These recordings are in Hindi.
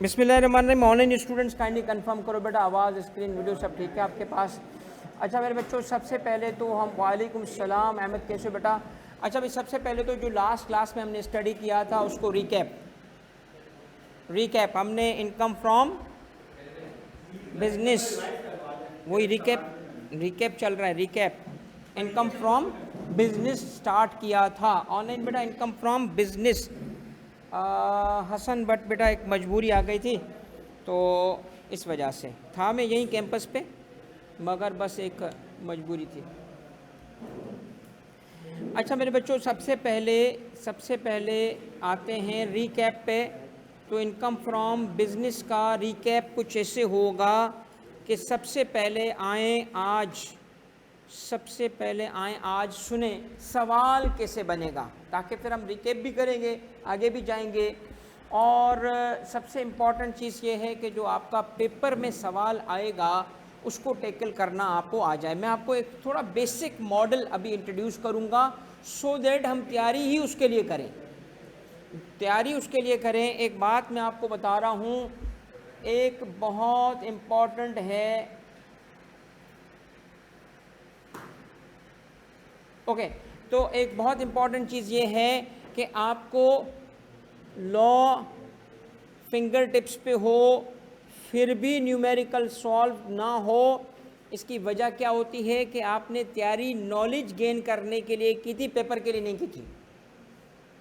बिस्मिल्लाहिर्रहमानिर्रहीम। ऑनलाइन स्टूडेंट्स काइंडली कंफर्म करो बेटा, आवाज़ स्क्रीन वीडियो सब ठीक है आपके पास? अच्छा मेरे बच्चों, सबसे पहले तो हम वालेकुम सलाम अहमद, कैसे बेटा? अच्छा भाई, सबसे पहले तो जो लास्ट क्लास में हमने स्टडी किया था उसको रिकैप हमने इनकम फ्रॉम बिजनेस, वही रिकैप चल रहा है। Recap income from business start किया था ऑनलाइन बेटा, income from business. Hasan but बेटा एक मजबूरी आ गई थी तो इस वजह से था मैं यहीं कैंपस पे, मगर बस एक मजबूरी थी। अच्छा मेरे बच्चों, सबसे पहले आते हैं रिकैप पे। तो इनकम फ्रॉम बिजनेस का रिकैप कुछ ऐसे होगा कि सबसे पहले आए आज सुने सवाल कैसे बनेगा, ताकि फिर हम रिकैप भी करेंगे, आगे भी जाएंगे। और सबसे इम्पॉर्टेंट चीज़ ये है कि जो आपका पेपर में सवाल आएगा उसको टैकल करना आपको आ जाए। मैं आपको एक थोड़ा बेसिक मॉडल अभी इंट्रोड्यूस करूँगा, सो दैट हम तैयारी उसके लिए करें। एक बात मैं आपको बता रहा हूँ, एक बहुत इम्पॉर्टेंट है। ओके, तो एक बहुत इम्पॉर्टेंट चीज़ ये है कि आपको लॉ फिंगर टिप्स पे हो फिर भी न्यूमेरिकल सॉल्व ना हो। इसकी वजह क्या होती है कि आपने तैयारी नॉलेज गेन करने के लिए की थी, पेपर के लिए नहीं की थी।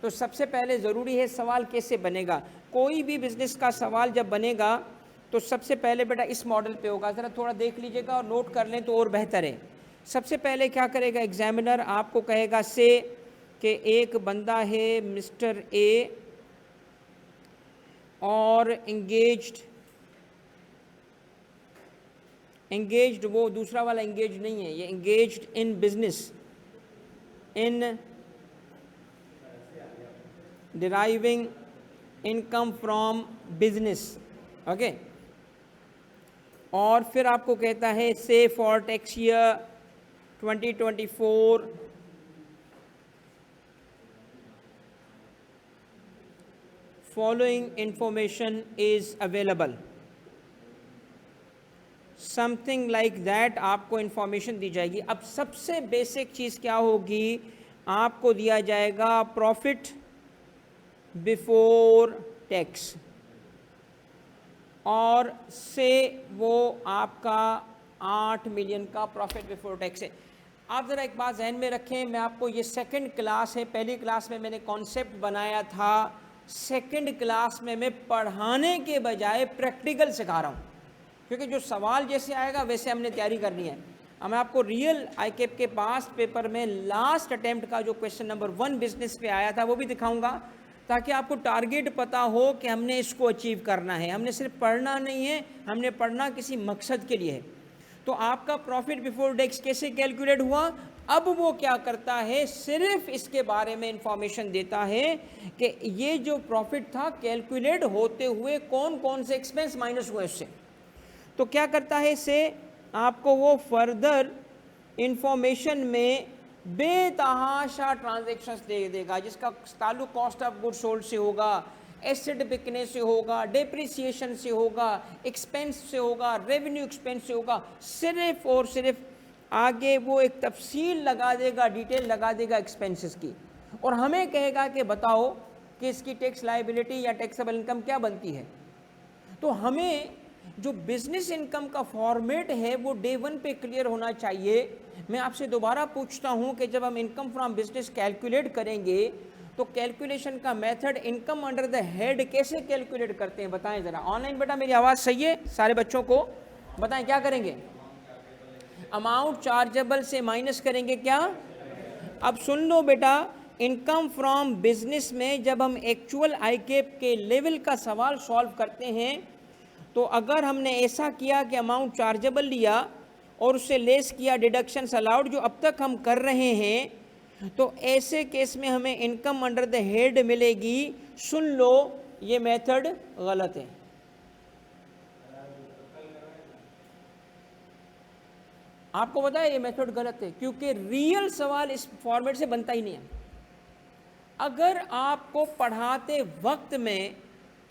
तो सबसे पहले ज़रूरी है सवाल कैसे बनेगा। कोई भी बिजनेस का सवाल जब बनेगा तो सबसे पहले बेटा इस मॉडल पे होगा, ज़रा थोड़ा देख लीजिएगा और नोट कर लें तो और बेहतर है। सबसे पहले क्या करेगा एग्जामिनर, आपको कहेगा से कि एक बंदा है मिस्टर ए और एंगेज्ड, वो दूसरा वाला एंगेज नहीं है, ये engaged in business, in deriving income from business. Okay, और फिर आपको कहता है से for tax year 2024 following information is available, something like that आपको इंफॉर्मेशन दी जाएगी। अब सबसे बेसिक चीज़ क्या होगी, आपको दिया जाएगा प्रॉफिट बिफोर टैक्स, और से वो आपका 8 मिलियन का प्रॉफिट बिफोर टैक्स है। आप ज़रा एक बात जहन में रखें, मैं आपको ये सेकंड क्लास है, पहली क्लास में मैंने कॉन्सेप्ट बनाया था, सेकंड क्लास में मैं पढ़ाने के बजाय प्रैक्टिकल सिखा रहा हूँ, क्योंकि जो सवाल जैसे आएगा वैसे हमने तैयारी करनी है। अब मैं आपको रियल आईकेप के पास पेपर में लास्ट अटेम्प्ट का जो क्वेश्चन नंबर 1 बिजनेस पे आया था वो भी दिखाऊंगा, ताकि आपको टारगेट पता हो कि हमने इसको अचीव करना है। हमने सिर्फ पढ़ना नहीं है, हमने पढ़ना किसी मकसद के लिए है। तो आपका प्रॉफिट बिफोर टैक्स कैसे कैलकुलेट हुआ, अब वो क्या करता है, सिर्फ इसके बारे में इंफॉर्मेशन देता है कि ये जो प्रॉफिट था कैलकुलेट होते हुए कौन कौन से एक्सपेंस माइनस हुए उससे। तो क्या करता है से आपको वो फर्दर इंफॉर्मेशन में बेतहाशा ट्रांजैक्शंस दे देगा, जिसका ताल्लुक कॉस्ट ऑफ गुड सोल्ड से होगा, एसेट बिकने से होगा, डेप्रिसिएशन से होगा, एक्सपेंस से होगा, रेवेन्यू एक्सपेंस से होगा। सिर्फ और सिर्फ आगे वो एक तफसील लगा देगा, डिटेल लगा देगा एक्सपेंसेस की, और हमें कहेगा कि बताओ कि इसकी टैक्स लायबिलिटी या टैक्सेबल इनकम क्या बनती है। तो हमें जो बिजनेस इनकम का फॉर्मेट है वो डे 1 पे क्लियर होना चाहिए। मैं आपसे दोबारा पूछता हूं कि जब हम इनकम फ्रॉम बिजनेस कैलकुलेट करेंगे तो कैलकुलेशन का method income under the head कैसे कैलकुलेट करते हैं, बताएं ज़रा। ऑनलाइन बेटा मेरी आवाज़ सही है? सारे बच्चों को बताएं क्या करेंगे। अमाउंट चार्जेबल से माइनस करेंगे क्या। अब सुन लो बेटा, इनकम फ्रॉम बिजनेस में जब हम एक्चुअल आईकेप के लेवल का सवाल सॉल्व करते हैं तो अगर हमने ऐसा किया कि अमाउंट चार्जेबल लिया और उससे लेस किया डिडक्शंस अलाउड, जो अब तक हम कर रहे हैं, तो ऐसे केस में हमें इनकम अंडर द हेड मिलेगी। सुन लो, ये मेथड गलत है। आपको पता है ये मेथड गलत है, क्योंकि रियल सवाल इस फॉर्मेट से बनता ही नहीं है। अगर आपको पढ़ाते वक्त में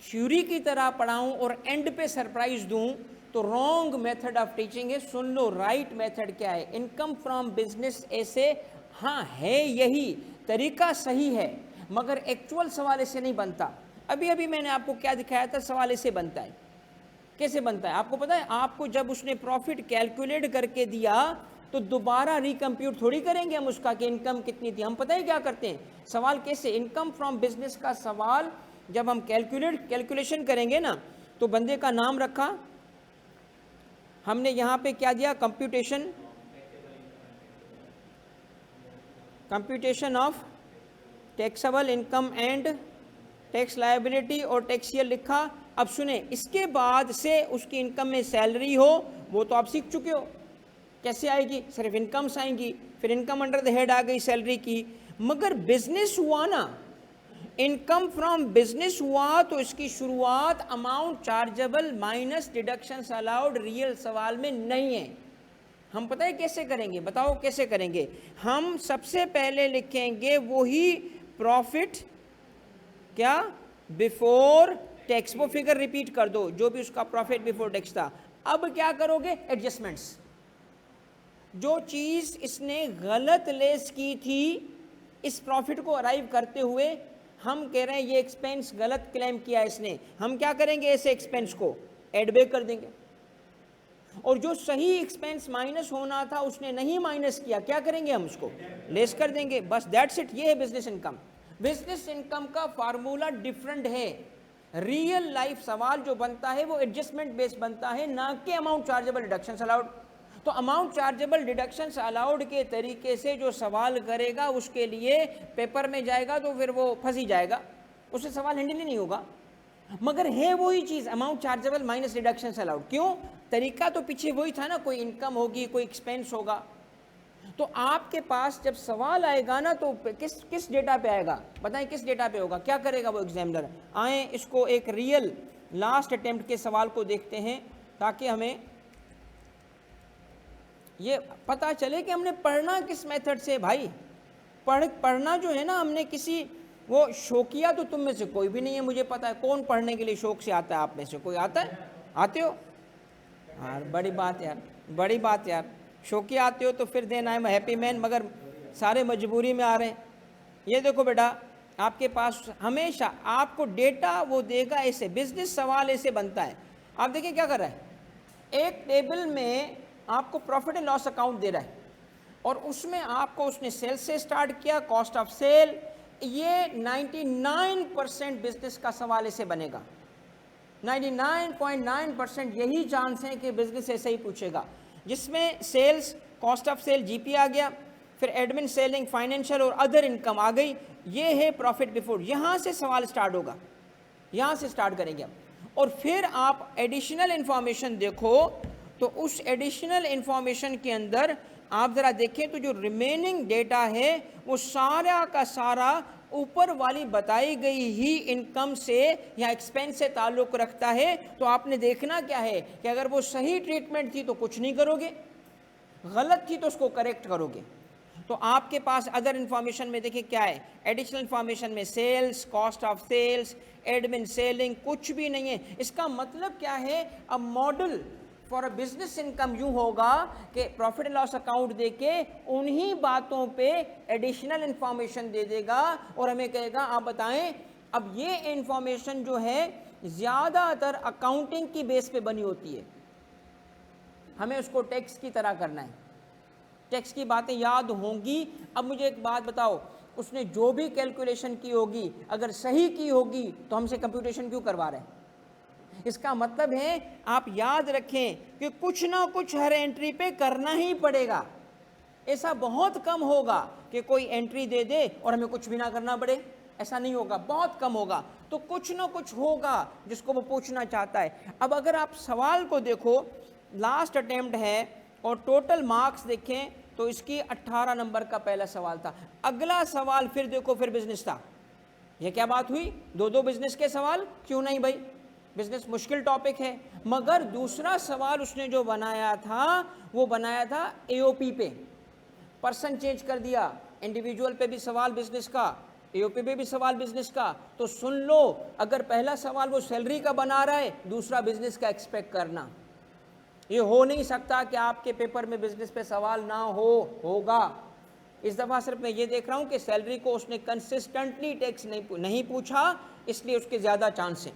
थ्योरी की तरह पढ़ाऊं और एंड पे सरप्राइज दूं तो रॉन्ग मेथड ऑफ टीचिंग है। सुन लो राइट मेथड क्या है। इनकम फ्रॉम बिजनेस ऐसे, हाँ है यही तरीका सही है, मगर एक्चुअल सवाल ऐसे नहीं बनता। अभी अभी मैंने आपको क्या दिखाया था, सवाल ऐसे बनता है। कैसे बनता है आपको पता है? आपको जब उसने प्रॉफिट कैलकुलेट करके दिया तो दोबारा रिकम्प्यूट थोड़ी करेंगे हम उसका कि इनकम कितनी थी। हम पता है क्या करते हैं, सवाल कैसे, इनकम फ्रॉम बिजनेस का सवाल जब हम कैलकुलेशन करेंगे ना, तो बंदे का नाम रखा हमने, यहाँ पे क्या दिया, computation of taxable income and tax liability और टैक्स ईयर लिखा। अब सुने, इसके बाद से उसकी इनकम में सैलरी हो, वो तो आप सीख चुके हो कैसे आएगी, सिर्फ इनकम्स आएंगी, फिर इनकम अंडर द हेड आ गई सैलरी की। मगर बिजनेस हुआ ना, इनकम फ्रॉम बिजनेस हुआ तो इसकी शुरुआत amount chargeable minus deductions allowed real सवाल में नहीं है। हम पता है कैसे करेंगे, बताओ कैसे करेंगे? हम सबसे पहले लिखेंगे वही प्रॉफिट क्या बिफोर टैक्स, वो फिगर रिपीट कर दो जो भी उसका प्रॉफिट बिफोर टैक्स था। अब क्या करोगे, एडजस्टमेंट्स। जो चीज इसने गलत लेस की थी इस प्रॉफिट को अराइव करते हुए, हम कह रहे हैं ये एक्सपेंस गलत क्लेम किया इसने, हम क्या करेंगे, ऐसे एक्सपेंस को एड बैक कर देंगे। और जो सही एक्सपेंस माइनस होना था उसने नहीं माइनस किया, क्या करेंगे, हम उसको लेस कर देंगे। बस दैट्स इट, ये है बिजनेस इनकम। बिजनेस इनकम का फार्मूला डिफरेंट है। रियल लाइफ सवाल जो बनता है वो एडजस्टमेंट बेस्ड बनता है, ना कि अमाउंट चार्जेबल डिडक्शंस अलाउड। तो अमाउंट चार्जेबल डिडक्शंस अलाउड के तरीके से जो सवाल करेगा उसके लिए पेपर में जाएगा तो फिर वो फंस ही जाएगा, उससे सवाल हैंडल ही नहीं होगा। मगर है वही चीज़, amount chargeable minus deductions allowed. क्यों? तरीका तो पीछे वही था ना, कोई इनकम होगी, कोई एक्सपेंस होगा। तो आपके पास जब सवाल आएगा ना तो किस डेटा पे आएगा, बताएं किस डेटा पे होगा, क्या करेगा वो एग्जामिनर? आए इसको एक रियल लास्ट अटेम्प्ट के सवाल को देखते हैं ताकि हमें ये पता चले कि हमने पढ़ना किस मेथड से। भाई पढ़ना जो है ना, हमने किसी वो शौकिया तो तुम में से कोई भी नहीं है, मुझे पता है। कौन पढ़ने के लिए शौक से आता है आप में से? कोई आता है? आते हो? हाँ, बड़ी बात यार, बड़ी बात यार, शौकिया आते हो तो फिर then I am happy man, मगर सारे मजबूरी में आ रहे हैं। ये देखो बेटा, आपके पास हमेशा आपको डेटा वो देगा ऐसे, बिजनेस सवाल ऐसे बनता है। आप देखिए क्या कर रहा है, एक टेबल में आपको प्रॉफिट एंड लॉस अकाउंट दे रहा है और उसमें आपको उसने सेल से स्टार्ट किया, कॉस्ट ऑफ सेल। ये 99% बिजनेस का सवाल ऐसे बनेगा, 99.9% यही चांस है कि बिजनेस ऐसे ही पूछेगा, जिसमें sales, cost of sale, GP आ गया, फिर एडमिन, सेलिंग, फाइनेंशियल और अदर इनकम आ गई। ये है प्रॉफिट बिफोर, यहाँ से सवाल स्टार्ट होगा, यहाँ से स्टार्ट करेंगे हम। और फिर आप एडिशनल इंफॉर्मेशन देखो तो उस एडिशनल इंफॉर्मेशन के अंदर आप ज़रा देखें तो जो रिमेनिंग डेटा है वो सारा का सारा ऊपर वाली बताई गई ही इनकम से या एक्सपेंस से ताल्लुक़ रखता है। तो आपने देखना क्या है कि अगर वो सही ट्रीटमेंट थी तो कुछ नहीं करोगे, गलत थी तो उसको करेक्ट करोगे। तो आपके पास अदर इंफॉर्मेशन में देखिए क्या है, एडिशनल इंफॉर्मेशन में sales, cost of sales, admin, selling कुछ भी नहीं है। इसका मतलब क्या है, अब model for a business income यूं होगा कि प्रॉफिट एंड लॉस अकाउंट देके उन्हीं बातों पे एडिशनल इंफॉर्मेशन दे देगा और हमें कहेगा आप बताएं। अब ये इंफॉर्मेशन जो है ज़्यादातर अकाउंटिंग की बेस पे बनी होती है, हमें उसको टैक्स की तरह करना है, टैक्स की बातें याद होंगी। अब मुझे एक बात बताओ, उसने जो भी कैलकुलेशन की होगी अगर सही की होगी तो हमसे कंप्यूटेशन क्यों करवा रहे हैं? इसका मतलब है आप याद रखें कि कुछ ना कुछ हर एंट्री पे करना ही पड़ेगा। ऐसा बहुत कम होगा कि कोई एंट्री दे दे और हमें कुछ भी ना करना पड़े, ऐसा नहीं होगा, बहुत कम होगा। तो कुछ ना कुछ होगा जिसको वो पूछना चाहता है। अब अगर आप सवाल को देखो, लास्ट अटेम्प्ट है और टोटल मार्क्स देखें तो इसकी 18 नंबर का पहला सवाल था। अगला सवाल फिर देखो, फिर बिजनेस था। यह क्या बात हुई, दो बिजनेस के सवाल? क्यों नहीं भाई, बिजनेस मुश्किल टॉपिक है। मगर दूसरा सवाल उसने जो बनाया था वो बनाया था एओपी पे, पर्सन चेंज कर दिया, इंडिविजुअल पे भी सवाल बिजनेस का, AOP में भी सवाल बिजनेस का, तो सुन लो, अगर पहला सवाल वो सैलरी का बना रहा है, दूसरा बिजनेस का एक्सपेक्ट करना। ये हो नहीं सकता कि आपके पेपर में बिजनेस पे सवाल ना होगा। इस दफ़ा सिर्फ मैं ये देख रहा हूँ कि सैलरी को उसने कंसिस्टेंटली टैक्स नहीं पूछा, इसलिए उसके ज़्यादा चांस हैं।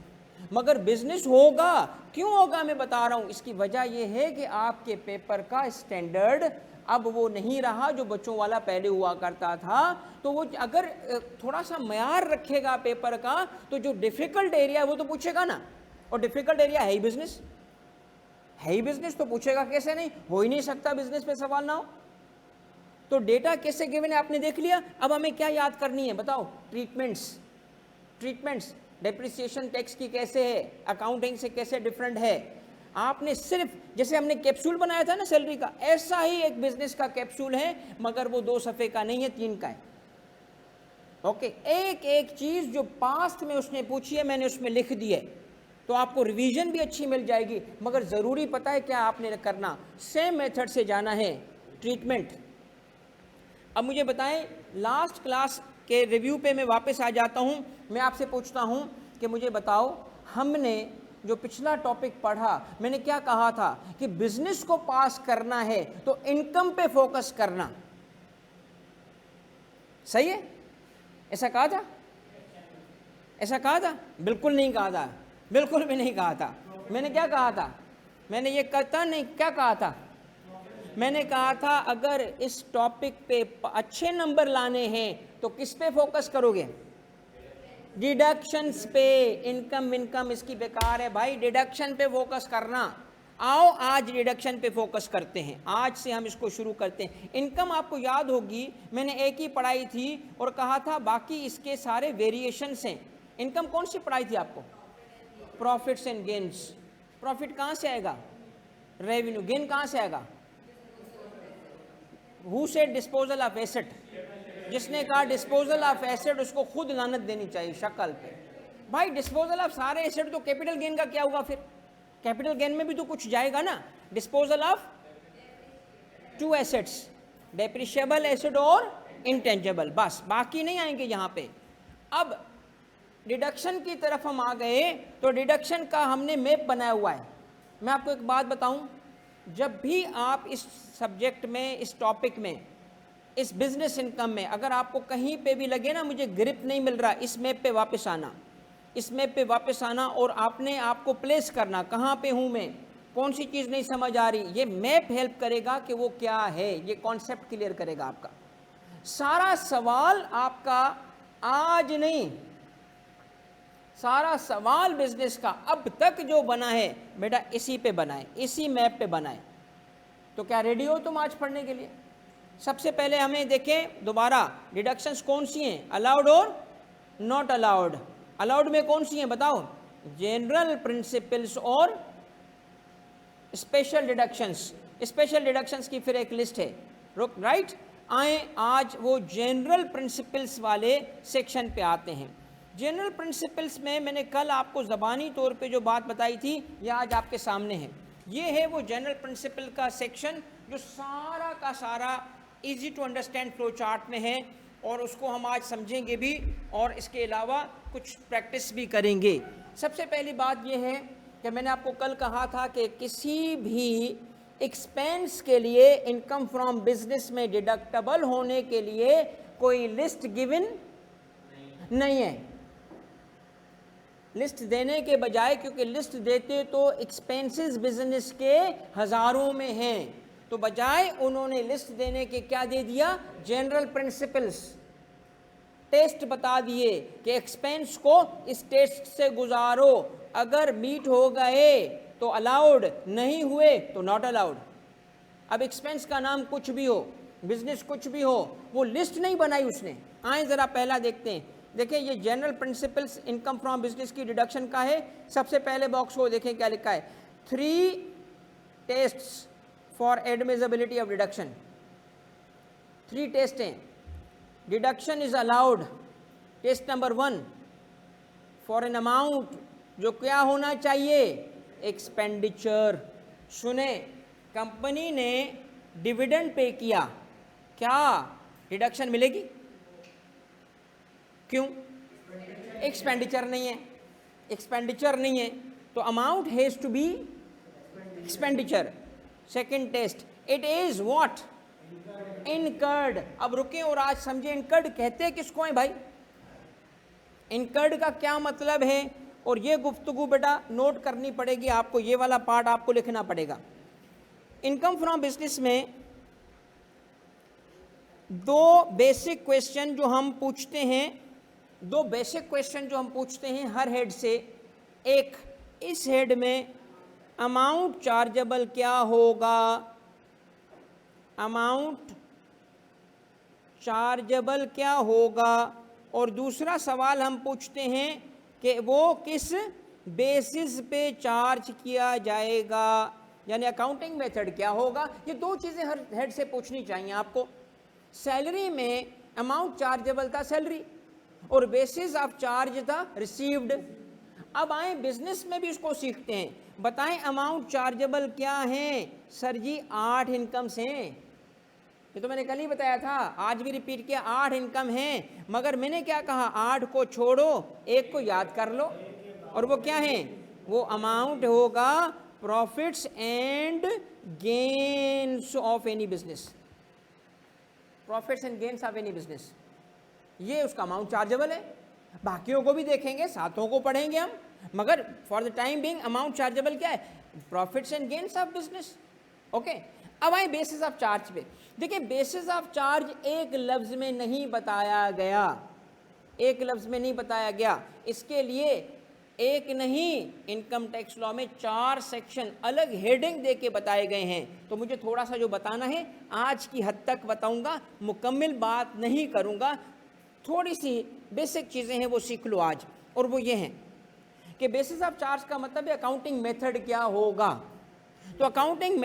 मगर बिजनेस होगा, क्यों होगा मैं बता रहा हूँ। इसकी वजह यह है कि आपके पेपर का स्टैंडर्ड अब वो नहीं रहा जो बच्चों वाला पहले हुआ करता था। तो वो अगर थोड़ा सा मयार रखेगा पेपर का, तो जो डिफ़िकल्ट एरिया है वो तो पूछेगा ना, और डिफ़िकल्ट एरिया है ही बिजनेस, है ही बिजनेस, तो पूछेगा कैसे नहीं, हो ही नहीं सकता बिजनेस पे सवाल ना हो। तो डेटा कैसे गिवन है आपने देख लिया। अब हमें क्या याद करनी है बताओ। ट्रीटमेंट्स डेप्रिसिएशन टैक्स की कैसे है, अकाउंटिंग से कैसे डिफरेंट है। आपने सिर्फ जैसे हमने कैप्सूल बनाया था ना सैलरी का, ऐसा ही एक बिजनेस का कैप्सूल है, मगर वो 2 सफ़े का नहीं है, 3 का है। ओके, एक एक चीज़ जो पास्ट में उसने पूछी है मैंने उसमें लिख दी है, तो आपको रिवीजन भी अच्छी मिल जाएगी। मगर ज़रूरी पता है क्या आपने करना, सेम मेथड से जाना है। ट्रीटमेंट, अब मुझे बताएं, लास्ट क्लास के रिव्यू पे मैं वापस आ जाता हूं। मैं आपसे पूछता हूं कि मुझे बताओ, हमने जो पिछला टॉपिक पढ़ा, मैंने क्या कहा था कि बिजनेस को पास करना है तो इनकम पे फोकस करना, सही है? ऐसा कहा था? ऐसा कहा था? बिल्कुल नहीं कहा था, बिल्कुल भी नहीं कहा था। मैंने क्या कहा था? मैंने ये करता नहीं, क्या कहा था? मैंने कहा था अगर इस टॉपिक पे अच्छे नंबर लाने हैं तो किस पे फोकस करोगे? डिडक्शंस पे। इनकम इसकी बेकार है भाई, डिडक्शन पे फोकस करना। आओ आज डिडक्शन पे फोकस करते हैं, आज से हम इसको शुरू करते हैं। इनकम आपको याद होगी, मैंने एक ही पढ़ाई थी और कहा था बाकी इसके सारे वेरिएशंस हैं। इनकम कौन सी पढ़ाई थी आपको? Profits and gains. प्रॉफिट कहाँ से आएगा? रेवेन्यू। गेन कहाँ से आएगा? Who said disposal of asset? जिसने कहा डिस्पोजल ऑफ एसेट उसको खुद लानत देनी चाहिए शक्ल पे। भाई डिस्पोजल ऑफ सारे एसेट, तो कैपिटल गेन का क्या होगा फिर? कैपिटल गेन में भी तो कुछ जाएगा ना। Disposal of 2 assets, depreciable asset और इंटेंजिबल, बस, बाकी नहीं आएंगे यहाँ पे। अब डिडक्शन की तरफ हम आ गए, तो डिडक्शन का हमने मैप बनाया हुआ है। मैं आपको एक बात बताऊं, जब भी आप इस सब्जेक्ट में, इस टॉपिक में, इस बिजनेस इनकम में अगर आपको कहीं पे भी लगे ना मुझे ग्रिप नहीं मिल रहा, इस मैप पे वापस आना, इस मैप पे वापस आना और आपने आपको प्लेस करना कहाँ पे हूँ मैं, कौन सी चीज़ नहीं समझ आ रही। ये मैप हेल्प करेगा कि वो क्या है, ये कॉन्सेप्ट क्लियर करेगा आपका। सारा सवाल आपका आज नहीं, सारा सवाल बिजनेस का अब तक जो बना है बेटा इसी पे बनाए, इसी मैप पे बनाए। तो क्या रेडी हो तुम आज पढ़ने के लिए? सबसे पहले हमें देखें दोबारा, डिडक्शंस कौन सी हैं, अलाउड और नॉट अलाउड। अलाउड में कौन सी हैं बताओ? जनरल प्रिंसिपल्स और स्पेशल डिडक्शंस। स्पेशल डिडक्शंस की फिर एक लिस्ट है, राइट। आए आज वो जनरल प्रिंसिपल्स वाले सेक्शन पे आते हैं। जनरल प्रिंसिपल्स में मैंने कल आपको ज़बानी तौर पे जो बात बताई थी ये आज आपके सामने है। ये है वो जनरल प्रिंसिपल का सेक्शन जो सारा का सारा easy to understand flow chart में है, और उसको हम आज समझेंगे भी और इसके अलावा कुछ प्रैक्टिस भी करेंगे। सबसे पहली बात ये है कि मैंने आपको कल कहा था कि किसी भी एक्सपेंस के लिए इनकम फ्रॉम बिजनेस में डिडक्टेबल होने के लिए कोई लिस्ट गिवन नहीं है। लिस्ट देने के बजाय, क्योंकि लिस्ट देते तो एक्सपेंसेस बिजनेस के हज़ारों में हैं, तो बजाय उन्होंने लिस्ट देने के क्या दे दिया? जनरल प्रिंसिपल्स, टेस्ट बता दिए कि एक्सपेंस को इस टेस्ट से गुजारो, अगर मीट हो गए तो अलाउड, नहीं हुए तो नॉट अलाउड। अब एक्सपेंस का नाम कुछ भी हो, बिजनेस कुछ भी हो, वो लिस्ट नहीं बनाई उसने। आए ज़रा पहला देखते हैं। देखें ये general principles income from business की डिडक्शन का है। सबसे पहले बॉक्स को देखें क्या लिखा है, 3 tests for admissibility of deduction. 3 test हैं। Deduction is allowed, test number 1 for an amount जो क्या होना चाहिए? एक्सपेंडिचर। सुने, कंपनी ने डिविडेंड पे किया, क्या डिडक्शन मिलेगी? क्यों? एक्सपेंडिचर नहीं है, एक्सपेंडिचर नहीं है, तो amount has to be expenditure. Second test, it is what? Incurred. अब रुके और आज समझे इनकर्ड कहते किसको है भाई, इनकर्ड का क्या मतलब है, और ये गुफ्तगू बेटा नोट करनी पड़ेगी आपको, ये वाला पार्ट आपको लिखना पड़ेगा। इनकम फ्रॉम बिजनेस में दो बेसिक क्वेश्चन जो हम पूछते हैं, दो बेसिक क्वेश्चन जो हम पूछते हैं हर हेड से। एक, इस हेड में अमाउंट चार्जेबल क्या होगा, अमाउंट चार्जेबल क्या होगा, और दूसरा सवाल हम पूछते हैं कि वो किस बेसिस पे चार्ज किया जाएगा, यानी अकाउंटिंग मेथड क्या होगा। ये दो चीज़ें हर हेड से पूछनी चाहिए आपको। सैलरी में अमाउंट चार्जेबल था सैलरी, और बेसिस ऑफ चार्ज था रिसीव्ड। अब आए बिजनेस में भी इसको सीखते हैं। बताएं अमाउंट चार्जेबल क्या है? सर जी 8 इनकम्स हैं, ये तो मैंने कल ही बताया था, आज भी रिपीट किया, 8 इनकम हैं, मगर मैंने क्या कहा, 8 को छोड़ो, एक को याद कर लो, और वो क्या है? वो अमाउंट होगा profits and gains of any business, profits and gains of any business, ये उसका अमाउंट चार्जेबल है। बाकियों को भी देखेंगे, सातों को पढ़ेंगे हम, मगर for the time being amount chargeable क्या है? Profits and gains of business. Okay, अब आए बेसिस ऑफ चार्ज पे। देखिए बेसिस ऑफ चार्ज एक लफ्ज में नहीं बताया गया, एक लफ्ज में नहीं बताया गया, इसके लिए एक नहीं, इनकम टैक्स लॉ में 4 सेक्शन अलग हेडिंग दे के बताए गए हैं। तो मुझे थोड़ा सा जो बताना है आज की हद तक बताऊंगा, मुकम्मल बात नहीं करूंगा, थोड़ी सी बेसिक चीज़ें हैं वो सीख लो आज। और वो ये हैं कि बेसिस ऑफ चार्ज का मतलब है अकाउंटिंग मेथड क्या होगा। तो अकाउंटिंग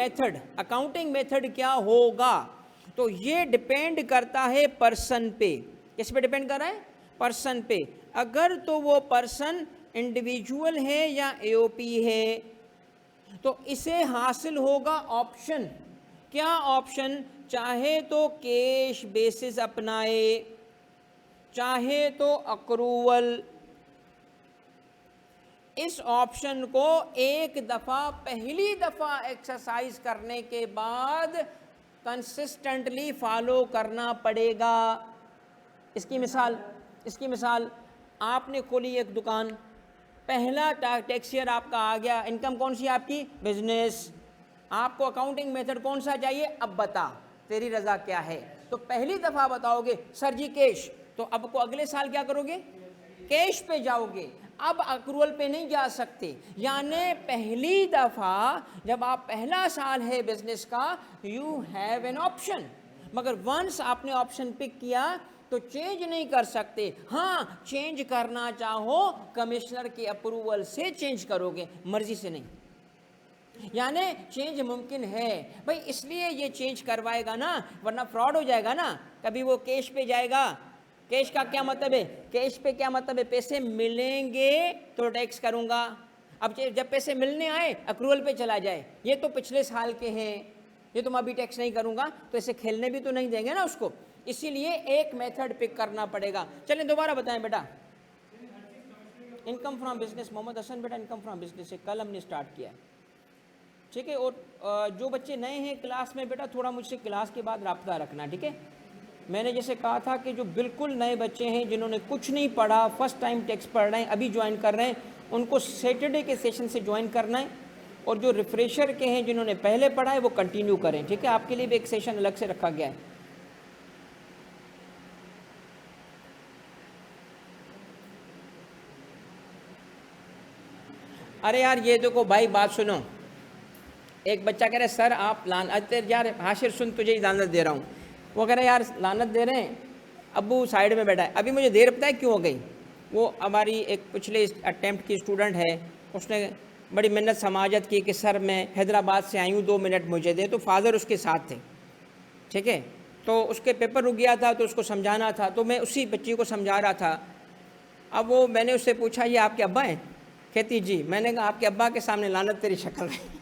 मेथड क्या होगा, तो ये डिपेंड करता है पर्सन पे। किस पे डिपेंड कर रहा है? पर्सन पे। अगर तो वो पर्सन इंडिविजुअल है या एओपी है, तो इसे हासिल होगा ऑप्शन। क्या ऑप्शन? चाहे तो कैश बेसिस अपनाए, चाहे तो अक्रूवल। इस ऑप्शन को एक दफ़ा, पहली दफ़ा एक्सरसाइज करने के बाद कंसिस्टेंटली फॉलो करना पड़ेगा। इसकी मिसाल आपने खोली एक दुकान, पहला टैक्स ईयर आपका आ गया, इनकम कौन सी आपकी? बिजनेस। आपको अकाउंटिंग मेथड कौन सा चाहिए? अब बता, तेरी रजा क्या है? तो पहली दफ़ा बताओगे सर जी कैश, तो अब को अगले साल क्या करोगे? कैश पे जाओगे, अब अक्रूवल पे नहीं जा सकते। यानी पहली दफ़ा जब आप, पहला साल है बिजनेस का, यू हैव एन ऑप्शन, मगर वंस आपने ऑप्शन पिक किया तो चेंज नहीं कर सकते। हाँ, चेंज करना चाहो कमिश्नर के अप्रूवल से चेंज करोगे, मर्जी से नहीं। यानी चेंज मुमकिन है भाई, इसलिए ये चेंज करवाएगा ना, वरना फ्रॉड हो जाएगा ना। कभी वो कैश पे जाएगा, कैश का क्या मतलब है? कैश पे क्या मतलब है? पैसे मिलेंगे तो टैक्स करूंगा। अब जब पैसे मिलने आए अक्रूवल पे चला जाए, ये तो पिछले साल के हैं, ये तो मैं अभी टैक्स नहीं करूंगा, तो ऐसे खेलने भी तो नहीं देंगे ना उसको। इसीलिए एक मेथड पिक करना पड़ेगा। चलें दोबारा बताएं बेटा, income from business, Mohammad Hasan बेटा इनकम फ्रॉम बिजनेस से कल हमने स्टार्ट किया है, ठीक है। और जो बच्चे नए हैं क्लास में बेटा, थोड़ा मुझसे क्लास के बाद रब्ता रखना, ठीक है। मैंने जैसे कहा था कि जो बिल्कुल नए बच्चे हैं, जिन्होंने कुछ नहीं पढ़ा, फर्स्ट टाइम टैक्स पढ़ रहे हैं, अभी ज्वाइन कर रहे हैं, उनको सैटरडे के सेशन से ज्वाइन करना है। और जो रिफ्रेशर के हैं, जिन्होंने पहले पढ़ा है, वो कंटिन्यू करें, ठीक है। आपके लिए भी एक सेशन अलग से रखा गया है। अरे यार ये देखो भाई, बात सुनो। एक बच्चा कह रहा है सर आप लानत यार, हाशिर सुन तुझे ही लानत दे रहा हूँ। वो कह रहा है यार लानत दे रहे हैं, अब्बू साइड में बैठा है। अभी मुझे देर पता है क्यों हो गई? वो हमारी एक पिछले अटेम्प्ट की स्टूडेंट है, उसने बड़ी मेहनत समाजत की कि सर मैं हैदराबाद से आई हूँ, 2 मिनट मुझे दे। तो फादर उसके साथ थे, ठीक है। तो उसके पेपर रुक गया था, तो उसको समझाना था, तो मैं उसी बच्ची को समझा रहा था। अब वो, मैंने उससे पूछा ये आपके अब्बा हैं? कहती जी। मैंने कहा आपके अब्बा के सामने लानत तेरी शक्ल पे।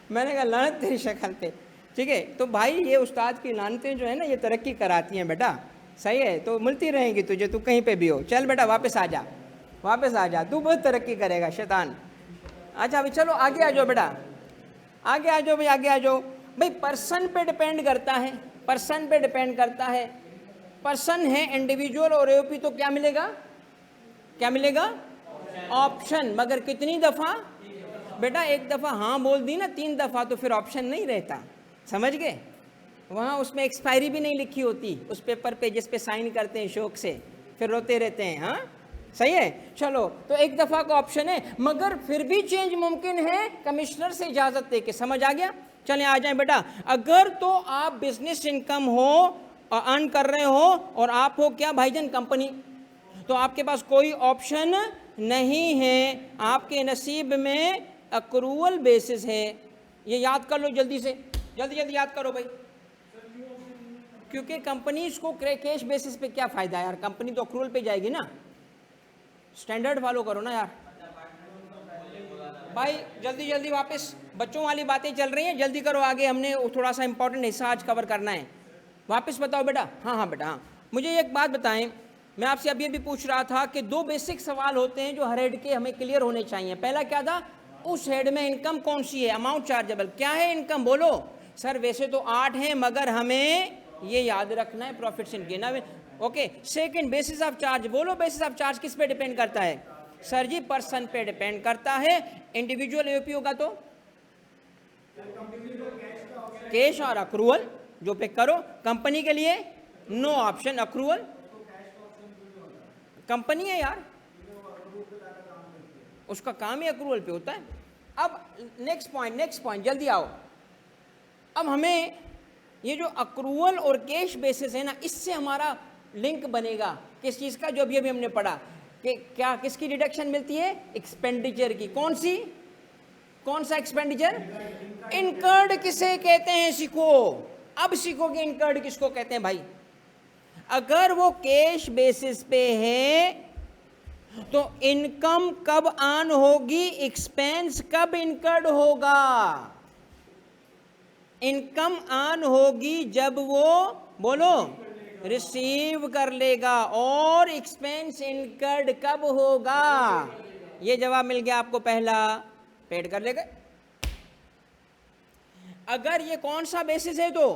मैंने कहा लानत तेरी शक्ल पे, ठीक है। तो भाई ये उस्ताद की लानतें जो है ना, ये तरक्की कराती हैं बेटा। सही है, तो मिलती रहेंगी तुझे, तू कहीं पे भी हो। चल बेटा वापस आ जा, वापस आ जा, तू बहुत तरक्की करेगा शैतान। अच्छा अभी चलो आगे आ जाओ बेटा, आगे आ जाओ भाई, आगे आ जाओ भाई। पर्सन पे डिपेंड करता है, पर्सन पे डिपेंड करता है। पर्सन है इंडिविजुअल और एओपी, तो क्या मिलेगा, क्या मिलेगा, ऑप्शन। मगर कितनी दफा बेटा, एक दफा हाँ बोल दी ना 3 दफा तो फिर ऑप्शन नहीं रहता, समझ गए। वहाँ उसमें एक्सपायरी भी नहीं लिखी होती उस पेपर पे जिस पे साइन करते हैं शौक से, फिर रोते रहते हैं। हाँ सही है, चलो तो एक दफा का ऑप्शन है, मगर फिर भी चेंज मुमकिन है कमिश्नर से इजाजत लेके। समझ आ गया। चलें आ जाएं बेटा। अगर तो आप बिजनेस इनकम हो, अर्न कर रहे हो, और आप हो क्या भाईजान, कंपनी, तो आपके पास कोई ऑप्शन नहीं है, आपके नसीब में अक्रूवल बेसिस है। ये याद कर लो जल्दी से, जल्दी जल्दी याद करो भाई, क्योंकि कंपनीज को कैश बेसिस पे क्या फायदा है यार, कंपनी तो अक्रूवल पे जाएगी ना। स्टैंडर्ड फॉलो करो ना यार भाई, जल्दी जल्दी वापस, बच्चों वाली बातें चल रही हैं, जल्दी करो आगे, हमने थोड़ा सा इंपॉर्टेंट हिस्सा आज कवर करना है। वापस बताओ बेटा। हाँ हाँ बेटा हाँ, मुझे एक बात बताएं, मैं आपसे अभी अभी पूछ रहा था कि 2 बेसिक सवाल होते हैं जो हर हेड के हमें क्लियर होने चाहिए। पहला क्या था, उस हेड में इनकम कौन सी है, अमाउंट चार्जेबल, क्या है इनकम, बोलो सर। वैसे तो 8 हैं मगर हमें ये याद रखना है, profits in gain. Okay, second basis of charge, बोलो बेसिस ऑफ चार्ज किस पे डिपेंड करता है, सर जी पर्सन पे डिपेंड करता है। इंडिविजुअल एओपी होगा तो कैश और अक्रूवल जो पे करो। कंपनी के लिए नो ऑप्शन, अक्रूवल। कंपनी है यार, उसका काम ही अक्रूवल पे होता है। अब नेक्स्ट पॉइंट जल्दी आओ। अब हमें ये जो अक्रूवल और कैश बेसिस है ना, इससे हमारा लिंक बनेगा किस चीज का, जो अभी अभी हमने पढ़ा कि क्या किसकी डिडक्शन मिलती है, एक्सपेंडिचर की। कौन सी, कौन सा एक्सपेंडिचर, इनकर्ड किसे कहते हैं, सीखो। अब सीखो कि इनकर्ड किसको कहते हैं भाई। अगर वो कैश बेसिस पे है तो इनकम कब ऑन होगी, एक्सपेंस कब इनकर्ड होगा। इनकम ऑन होगी जब वो, बोलो, रिसीव कर लेगा। और एक्सपेंस इनकर्ड कब होगा, ये जवाब मिल गया आपको पहला, पेड कर लेगा। अगर ये कौन सा बेसिस है तो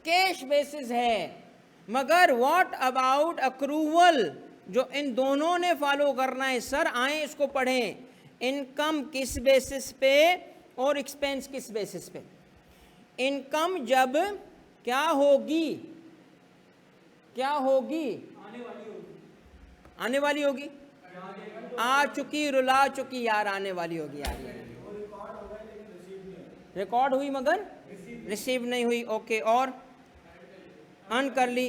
कैश बेसिस है। मगर व्हाट अबाउट अक्रूवल, जो इन दोनों ने फॉलो करना है। सर आए इसको पढ़ें, इनकम किस बेसिस पे और एक्सपेंस किस बेसिस पे। इनकम जब क्या होगी, क्या होगी, आने वाली होगी, आ चुकी, रुला चुकी यार, आने वाली होगी यार। रिकॉर्ड हुई मगर रिसीव नहीं हुई, ओके। और अर्न कर ली,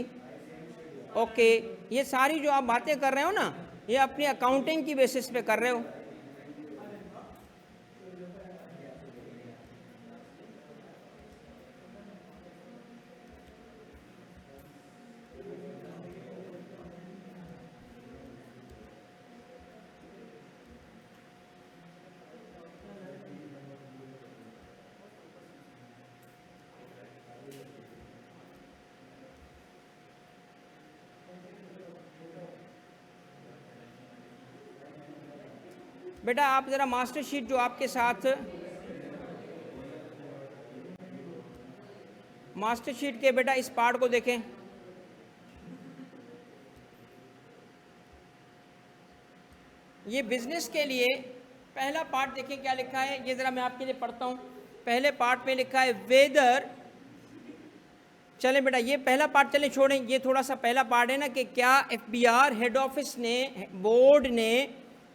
ओके। ये सारी जो आप बातें कर रहे हो ना, ये अपनी अकाउंटिंग की बेसिस पे कर रहे हो। बेटा आप ज़रा मास्टर शीट जो आपके साथ, मास्टर शीट के बेटा इस पार्ट को देखें। ये बिजनेस के लिए पहला पार्ट देखें क्या लिखा है, ये ज़रा मैं आपके लिए पढ़ता हूँ। पहले पार्ट में लिखा है वेदर, चलें बेटा ये पहला पार्ट चलें छोड़ें, ये थोड़ा सा पहला पार्ट है ना कि क्या एफबीआर हेड ऑफिस ने, बोर्ड ने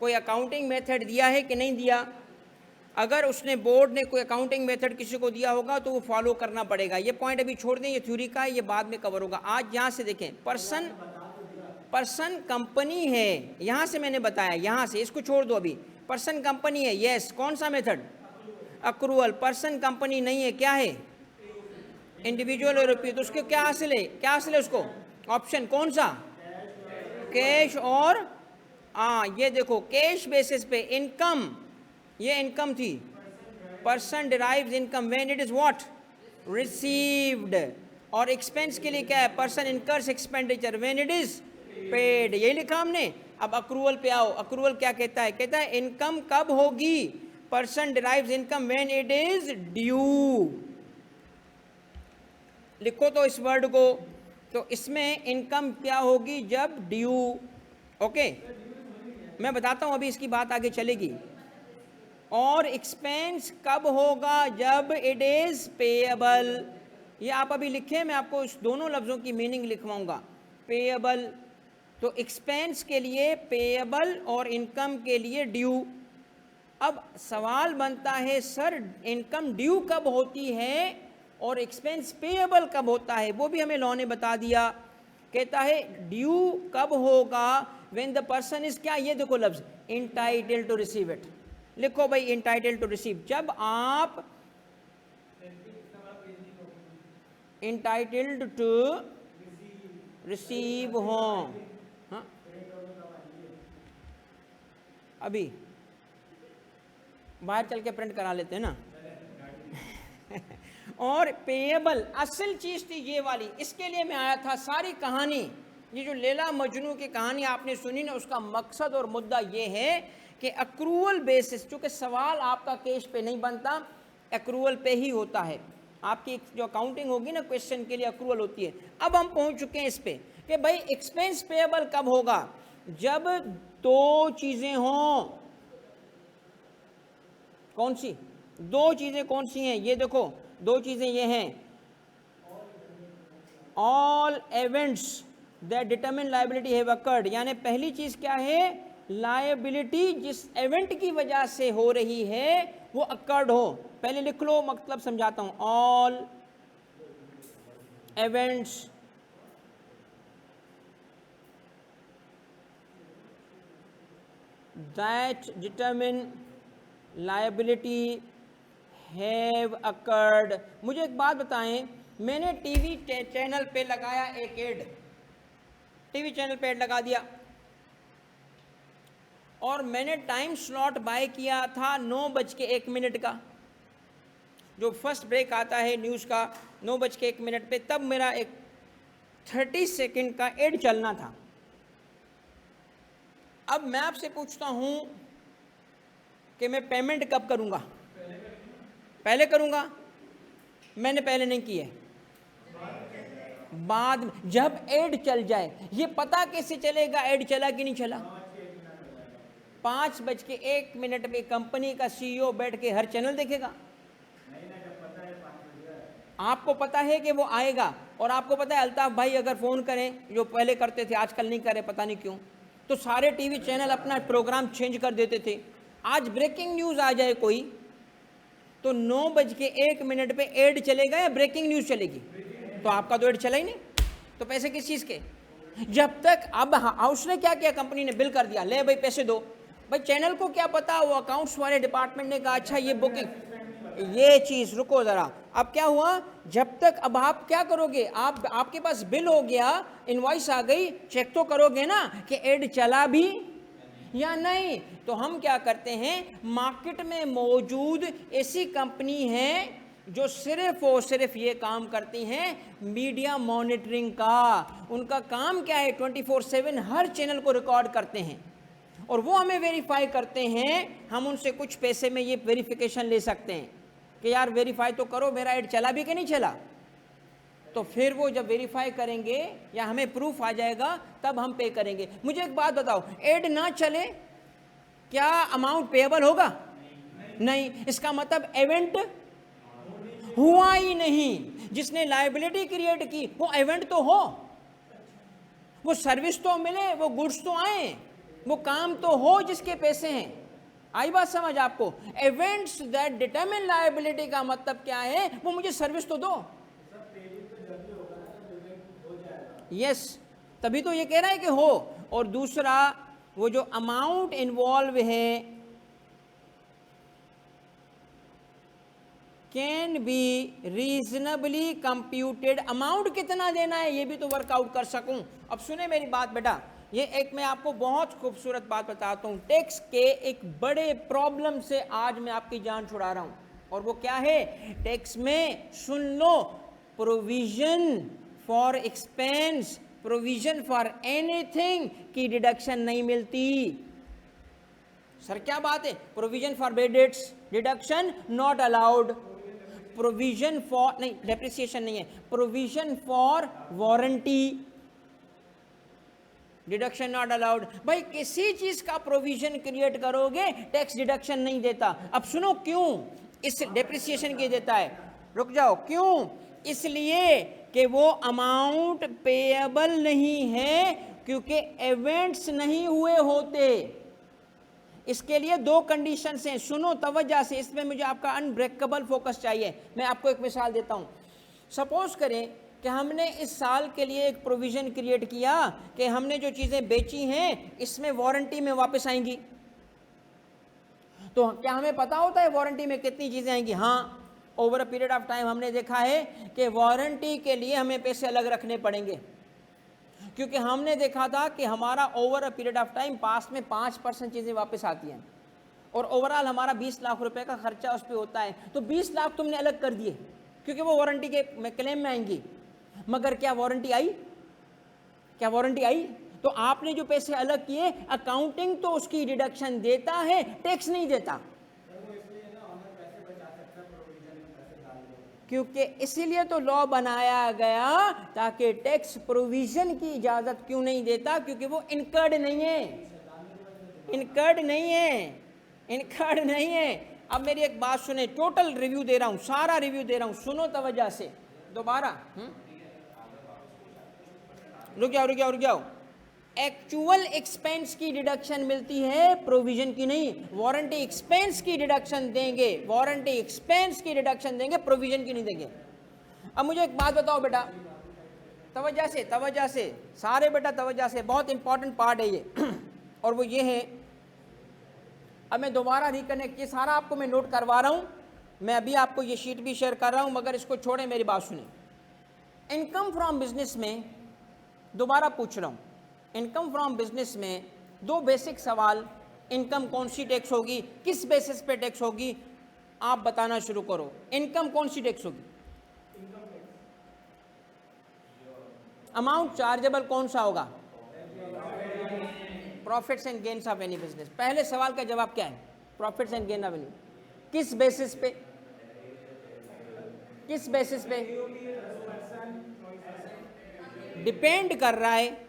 कोई अकाउंटिंग मेथड दिया है कि नहीं दिया। अगर उसने, बोर्ड ने कोई अकाउंटिंग मेथड किसी को दिया होगा तो वो फॉलो करना पड़ेगा। ये पॉइंट अभी छोड़ दें, ये थ्योरी का है, ये बाद में कवर होगा। आज यहाँ से देखें, पर्सन कंपनी है, यहाँ से मैंने बताया, यहाँ से इसको छोड़ दो अभी। पर्सन कंपनी है, यस, कौन सा मेथड, अक्रूवल। पर्सन कंपनी नहीं है, क्या है, इंडिविजुअल और एओपी। तो उसके क्या हासिल है, क्या हासिल है उसको, ऑप्शन कौन सा, कैश। और ये देखो कैश बेसिस पे इनकम, ये इनकम थी, person derives income when it is what, received. और एक्सपेंस के लिए क्या है, person incurs expenditure when it is paid, यही लिखा हमने। अब अक्रूवल पे आओ, अक्रूवल क्या कहता है, कहता है इनकम कब होगी, person derives income when it is due. लिखो तो इस वर्ड को, तो इसमें इनकम क्या होगी, जब ड्यू। ओके, मैं बताता हूं, अभी इसकी बात आगे चलेगी। और एक्सपेंस कब होगा, जब इट इज पेएबल। ये आप अभी लिखे, मैं आपको इस दोनों लफ्जों की मीनिंग लिखवाऊंगा। पेएबल, तो एक्सपेंस के लिए पेएबल और इनकम के लिए ड्यू। अब सवाल बनता है, सर इनकम ड्यू कब होती है और एक्सपेंस पेएबल कब होता है, वो भी हमें लॉ ने बता दिया। कहता है ड्यू कब होगा, व्हेन द पर्सन इज, क्या, ये देखो लफ्ज, इंटाइटल्ड टू रिसीव इट। लिखो भाई इंटाइटल्ड टू रिसीव, जब आप इंटाइटल्ड टू रिसीव हो। हाँ, अभी बाहर चल के प्रिंट करा लेते हैं ना। और पेएबल असल चीज थी ये वाली, इसके लिए मैं आया था। सारी कहानी, ये जो लैला मजनू की कहानी आपने सुनी ना, उसका मकसद और मुद्दा ये है कि अक्रूवल बेसिस, चूंकि सवाल आपका कैश पे नहीं बनता, अक्रूवल पे ही होता है। आपकी जो अकाउंटिंग होगी ना, क्वेश्चन के लिए अक्रूवल होती है। अब हम पहुंच चुके हैं इस पे कि भाई एक्सपेंस पेएबल कब होगा, जब दो चीजें हों। कौन सी दो चीजें, कौन सी हैं, ये देखो दो चीजें ये हैं, all events that determine liability have occurred, यानी पहली चीज क्या है, लायबिलिटी जिस इवेंट की वजह से हो रही है वो अकर्ड हो। पहले लिख लो, मतलब समझाता हूं, all events that determine liability have occurred. मुझे एक बात बताएं, मैंने टीवी चैनल पे लगाया एक एड, टीवी चैनल पे एड लगा दिया, और मैंने टाइम स्लॉट बाय किया था 9:01 का, जो फर्स्ट ब्रेक आता है न्यूज़ का 9:01 पे, तब मेरा एक 30 सेकंड का एड चलना था। अब मैं आपसे पूछता हूं कि मैं पेमेंट कब करूंगा, पहले करूंगा, मैंने पहले नहीं किया, बाद में, जब एड चल जाए। ये पता कैसे चलेगा एड चला कि नहीं चला, 5:01 पे कंपनी का सीईओ बैठ के हर चैनल देखेगा। आपको पता है कि वो आएगा, और आपको पता है अल्ताफ भाई अगर फोन करें, जो पहले करते थे आजकल नहीं करे, पता नहीं क्यों, तो सारे टीवी चैनल अपना प्रोग्राम चेंज कर देते थे। आज ब्रेकिंग न्यूज आ जाए कोई, तो 9:01 पे एड चलेगा या ब्रेकिंग न्यूज चलेगी, तो आपका तो एड चला ही नहीं, तो पैसे किस चीज के, जब तक। अब हाउस ने क्या किया, कंपनी ने बिल कर दिया, ले भाई पैसे दो। भाई चैनल को क्या पता, वो अकाउंट्स वाले डिपार्टमेंट ने कहा अच्छा ये बुकिंग, ये चीज, रुको जरा। अब क्या हुआ, जब तक, अब आप क्या करोगे, आपके पास बिल हो गया, इनवॉइस आ गई, चेक तो करोगे ना कि एड चला भी या नहीं। तो हम क्या करते हैं, मार्केट में मौजूद ऐसी कंपनी है जो सिर्फ और सिर्फ ये काम करती हैं मीडिया मॉनिटरिंग का। उनका काम क्या है, 24/7 हर चैनल को रिकॉर्ड करते हैं, और वो हमें वेरीफाई करते हैं। हम उनसे कुछ पैसे में ये वेरिफिकेशन ले सकते हैं कि यार वेरीफाई तो करो मेरा एड चला भी कि नहीं चला। तो फिर वो जब वेरीफाई करेंगे या हमें प्रूफ आ जाएगा, तब हम पे करेंगे। मुझे एक बात बताओ, एड ना चले क्या अमाउंट पेएबल होगा, नहीं। इसका मतलब इवेंट हुआ ही नहीं, जिसने लायबिलिटी क्रिएट की वो इवेंट तो हो, वो सर्विस तो मिले, वो गुड्स तो आए, वो काम तो हो जिसके पैसे हैं। आई बात समझ आपको, इवेंट्स दैट डिटरमिन लायबिलिटी का मतलब क्या है, वो मुझे सर्विस तो दो। यस, तभी तो ये कह रहा है कि हो। और दूसरा, वो जो अमाउंट इन्वॉल्व है, can be reasonably computed. Amount कितना देना है ये भी तो वर्कआउट कर सकूं। अब सुने मेरी बात बेटा, ये एक मैं आपको बहुत खूबसूरत बात बताता हूं। टैक्स के एक बड़े प्रॉब्लम से आज मैं आपकी जान छुड़ा रहा हूं, और वो क्या है, टैक्स में, सुन लो, provision for expense, provision for anything की डिडक्शन नहीं मिलती। सर क्या बात है, provision for bad debts deduction not allowed, provision for नहीं, डेप्रिसिएशन नहीं है, provision for warranty deduction not allowed. भाई किसी चीज का प्रोविजन क्रिएट करोगे टैक्स डिडक्शन नहीं देता। अब सुनो क्यों इस डेप्रिसिएशन के देता है, रुक जाओ, क्यों? इसलिए कि वो अमाउंट पेएबल नहीं है क्योंकि इवेंट्स नहीं हुए होते। इसके लिए दो कंडीशंस हैं, सुनो तवज्जो से, इसमें मुझे आपका अनब्रेकेबल फोकस चाहिए। मैं आपको एक मिसाल देता हूं। सपोज करें कि हमने इस साल के लिए एक प्रोविजन क्रिएट किया कि हमने जो चीज़ें बेची हैं इसमें वारंटी में वापस आएंगी। तो क्या हमें पता होता है वारंटी में कितनी चीज़ें आएंगी? हाँ, over a period of time हमने देखा है कि वारंटी के लिए हमें पैसे अलग रखने पड़ेंगे, क्योंकि हमने देखा था कि हमारा over a period of time pass में 5% चीज़ें वापस आती हैं और ओवरऑल हमारा 20 लाख रुपए का खर्चा उस पर होता है। तो 20 लाख तुमने अलग कर दिए क्योंकि वो वारंटी के क्लेम में आएंगी, मगर क्या वारंटी आई? क्या वारंटी आई? तो आपने जो पैसे अलग किए, अकाउंटिंग तो उसकी डिडक्शन देता है, टैक्स नहीं देता। क्योंकि इसीलिए तो लॉ बनाया गया ताकि टैक्स प्रोविजन की इजाजत क्यों नहीं देता? क्योंकि वो इनकर्ड नहीं है, इनकर्ड नहीं है, इनकर्ड नहीं है। अब मेरी एक बात सुने, टोटल रिव्यू दे रहा हूं, सारा रिव्यू दे रहा हूं, सुनो तवज्जो से दोबारा। रुक जाओ। एक्चुअल एक्सपेंस की डिडक्शन मिलती है, प्रोविजन की नहीं। वारंटी एक्सपेंस की डिडक्शन देंगे, वारंटी एक्सपेंस की डिडक्शन देंगे, प्रोविजन की नहीं देंगे। अब मुझे एक बात बताओ बेटा, तवज्जो से सारे बेटा, तवज्जो से, बहुत इंपॉर्टेंट पार्ट है ये और वो ये है, अब मैं दोबारा रिकनेक्ट, ये सारा आपको मैं नोट करवा रहा हूँ, मैं अभी आपको ये शीट भी शेयर कर रहा हूँ, मगर इसको छोड़े, मेरी बात सुने। इनकम फ्रॉम बिजनेस में दोबारा पूछ रहा हूँ, इनकम फ्रॉम बिजनेस में दो बेसिक सवाल, इनकम कौन सी टैक्स होगी, किस बेसिस पे टैक्स होगी, आप बताना शुरू करो। इनकम कौन सी टैक्स होगी? अमाउंट चार्जेबल कौन सा होगा? Profits and gains of any business. पहले सवाल का जवाब क्या है? Profits and gain of any. किस बेसिस पे? किस बेसिस पे? डिपेंड कर रहा है।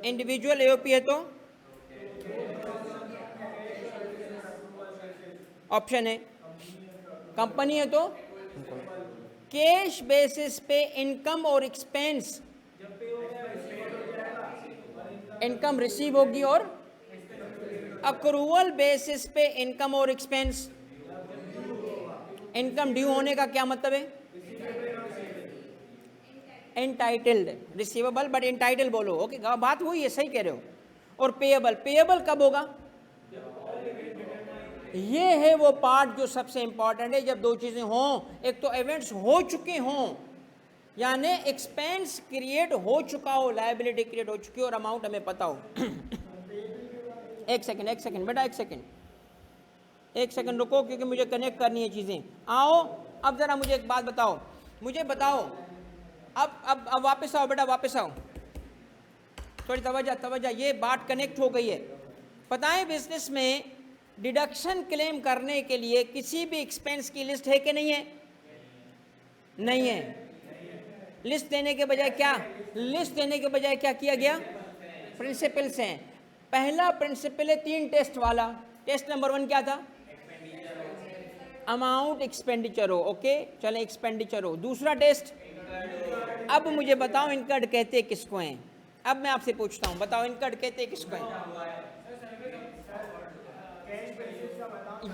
इंडिविजुअल एओपी है तो ऑप्शन है, कंपनी है तो कैश बेसिस पे इनकम और एक्सपेंस, इनकम रिसीव होगी और अक्रूवल बेसिस पे इनकम और एक्सपेंस। इनकम ड्यू होने का क्या मतलब है? एंटाइटल्ड, रिसीवेबल बट एंटाइटल बोलो, ओके, बात हुई है, सही कह रहे हो। और पेएबल, पेएबल कब होगा? ये है वो पार्ट जो सबसे इंपॉर्टेंट है, जब दो चीजें हों, एक तो इवेंट्स हो चुके हों, यानी एक्सपेंस क्रिएट हो चुका हो, लायबिलिटी क्रिएट हो चुकी हो और अमाउंट हमें पता हो। एक सेकंड बेटा, एक सेकंड रुको, क्योंकि मुझे कनेक्ट करनी है चीजें। आओ अब जरा मुझे एक बात बताओ, मुझे बताओ, अब वापस आओ बेटा, वापस आओ, थोड़ी तवज्जो, ये बात कनेक्ट हो गई है। पता है बिजनेस में डिडक्शन क्लेम करने के लिए किसी भी एक्सपेंस की लिस्ट है कि नहीं है? नहीं है। लिस्ट देने के बजाय क्या किया गया? प्रिंसिपल्स हैं। पहला प्रिंसिपल है 3 टेस्ट वाला। टेस्ट नंबर 1 क्या था? अमाउंट एक्सपेंडिचर हो, ओके, चलें एक्सपेंडिचर हो। दूसरा टेस्ट, अब मुझे बताओ इनकर्ड कहते किसको हैं? अब मैं आपसे पूछता हूं, बताओ इनकर्ड कहते किसको हैं?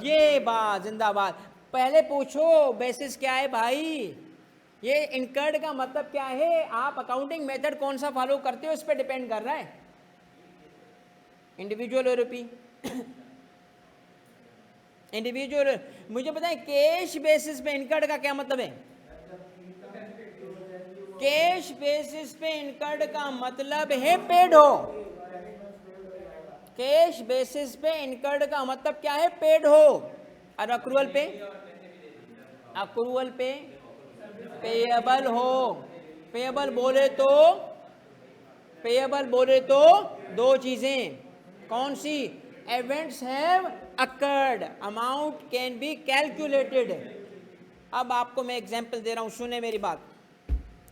ये बात जिंदाबाद। पहले पूछो बेसिस क्या है भाई, ये इनकर्ड का मतलब क्या है? आप अकाउंटिंग मेथड कौन सा फॉलो करते हो इस पे डिपेंड कर रहा है। इंडिविजुअल यूरोपी, इंडिविजुअल, मुझे बताएं कैश बेसिस पे इनकर्ड का क्या मतलब है? कैश बेसिस पे इनकर्ड का मतलब है पेड हो। कैश बेसिस पे इनकर्ड का मतलब क्या है? पेड हो। और अक्रूवल पे पेएबल हो। पेएबल बोले तो दो चीजें, कौन सी? Events have occurred, amount can be calculated. अब आपको मैं एग्जाम्पल दे रहा हूं, सुने मेरी बात,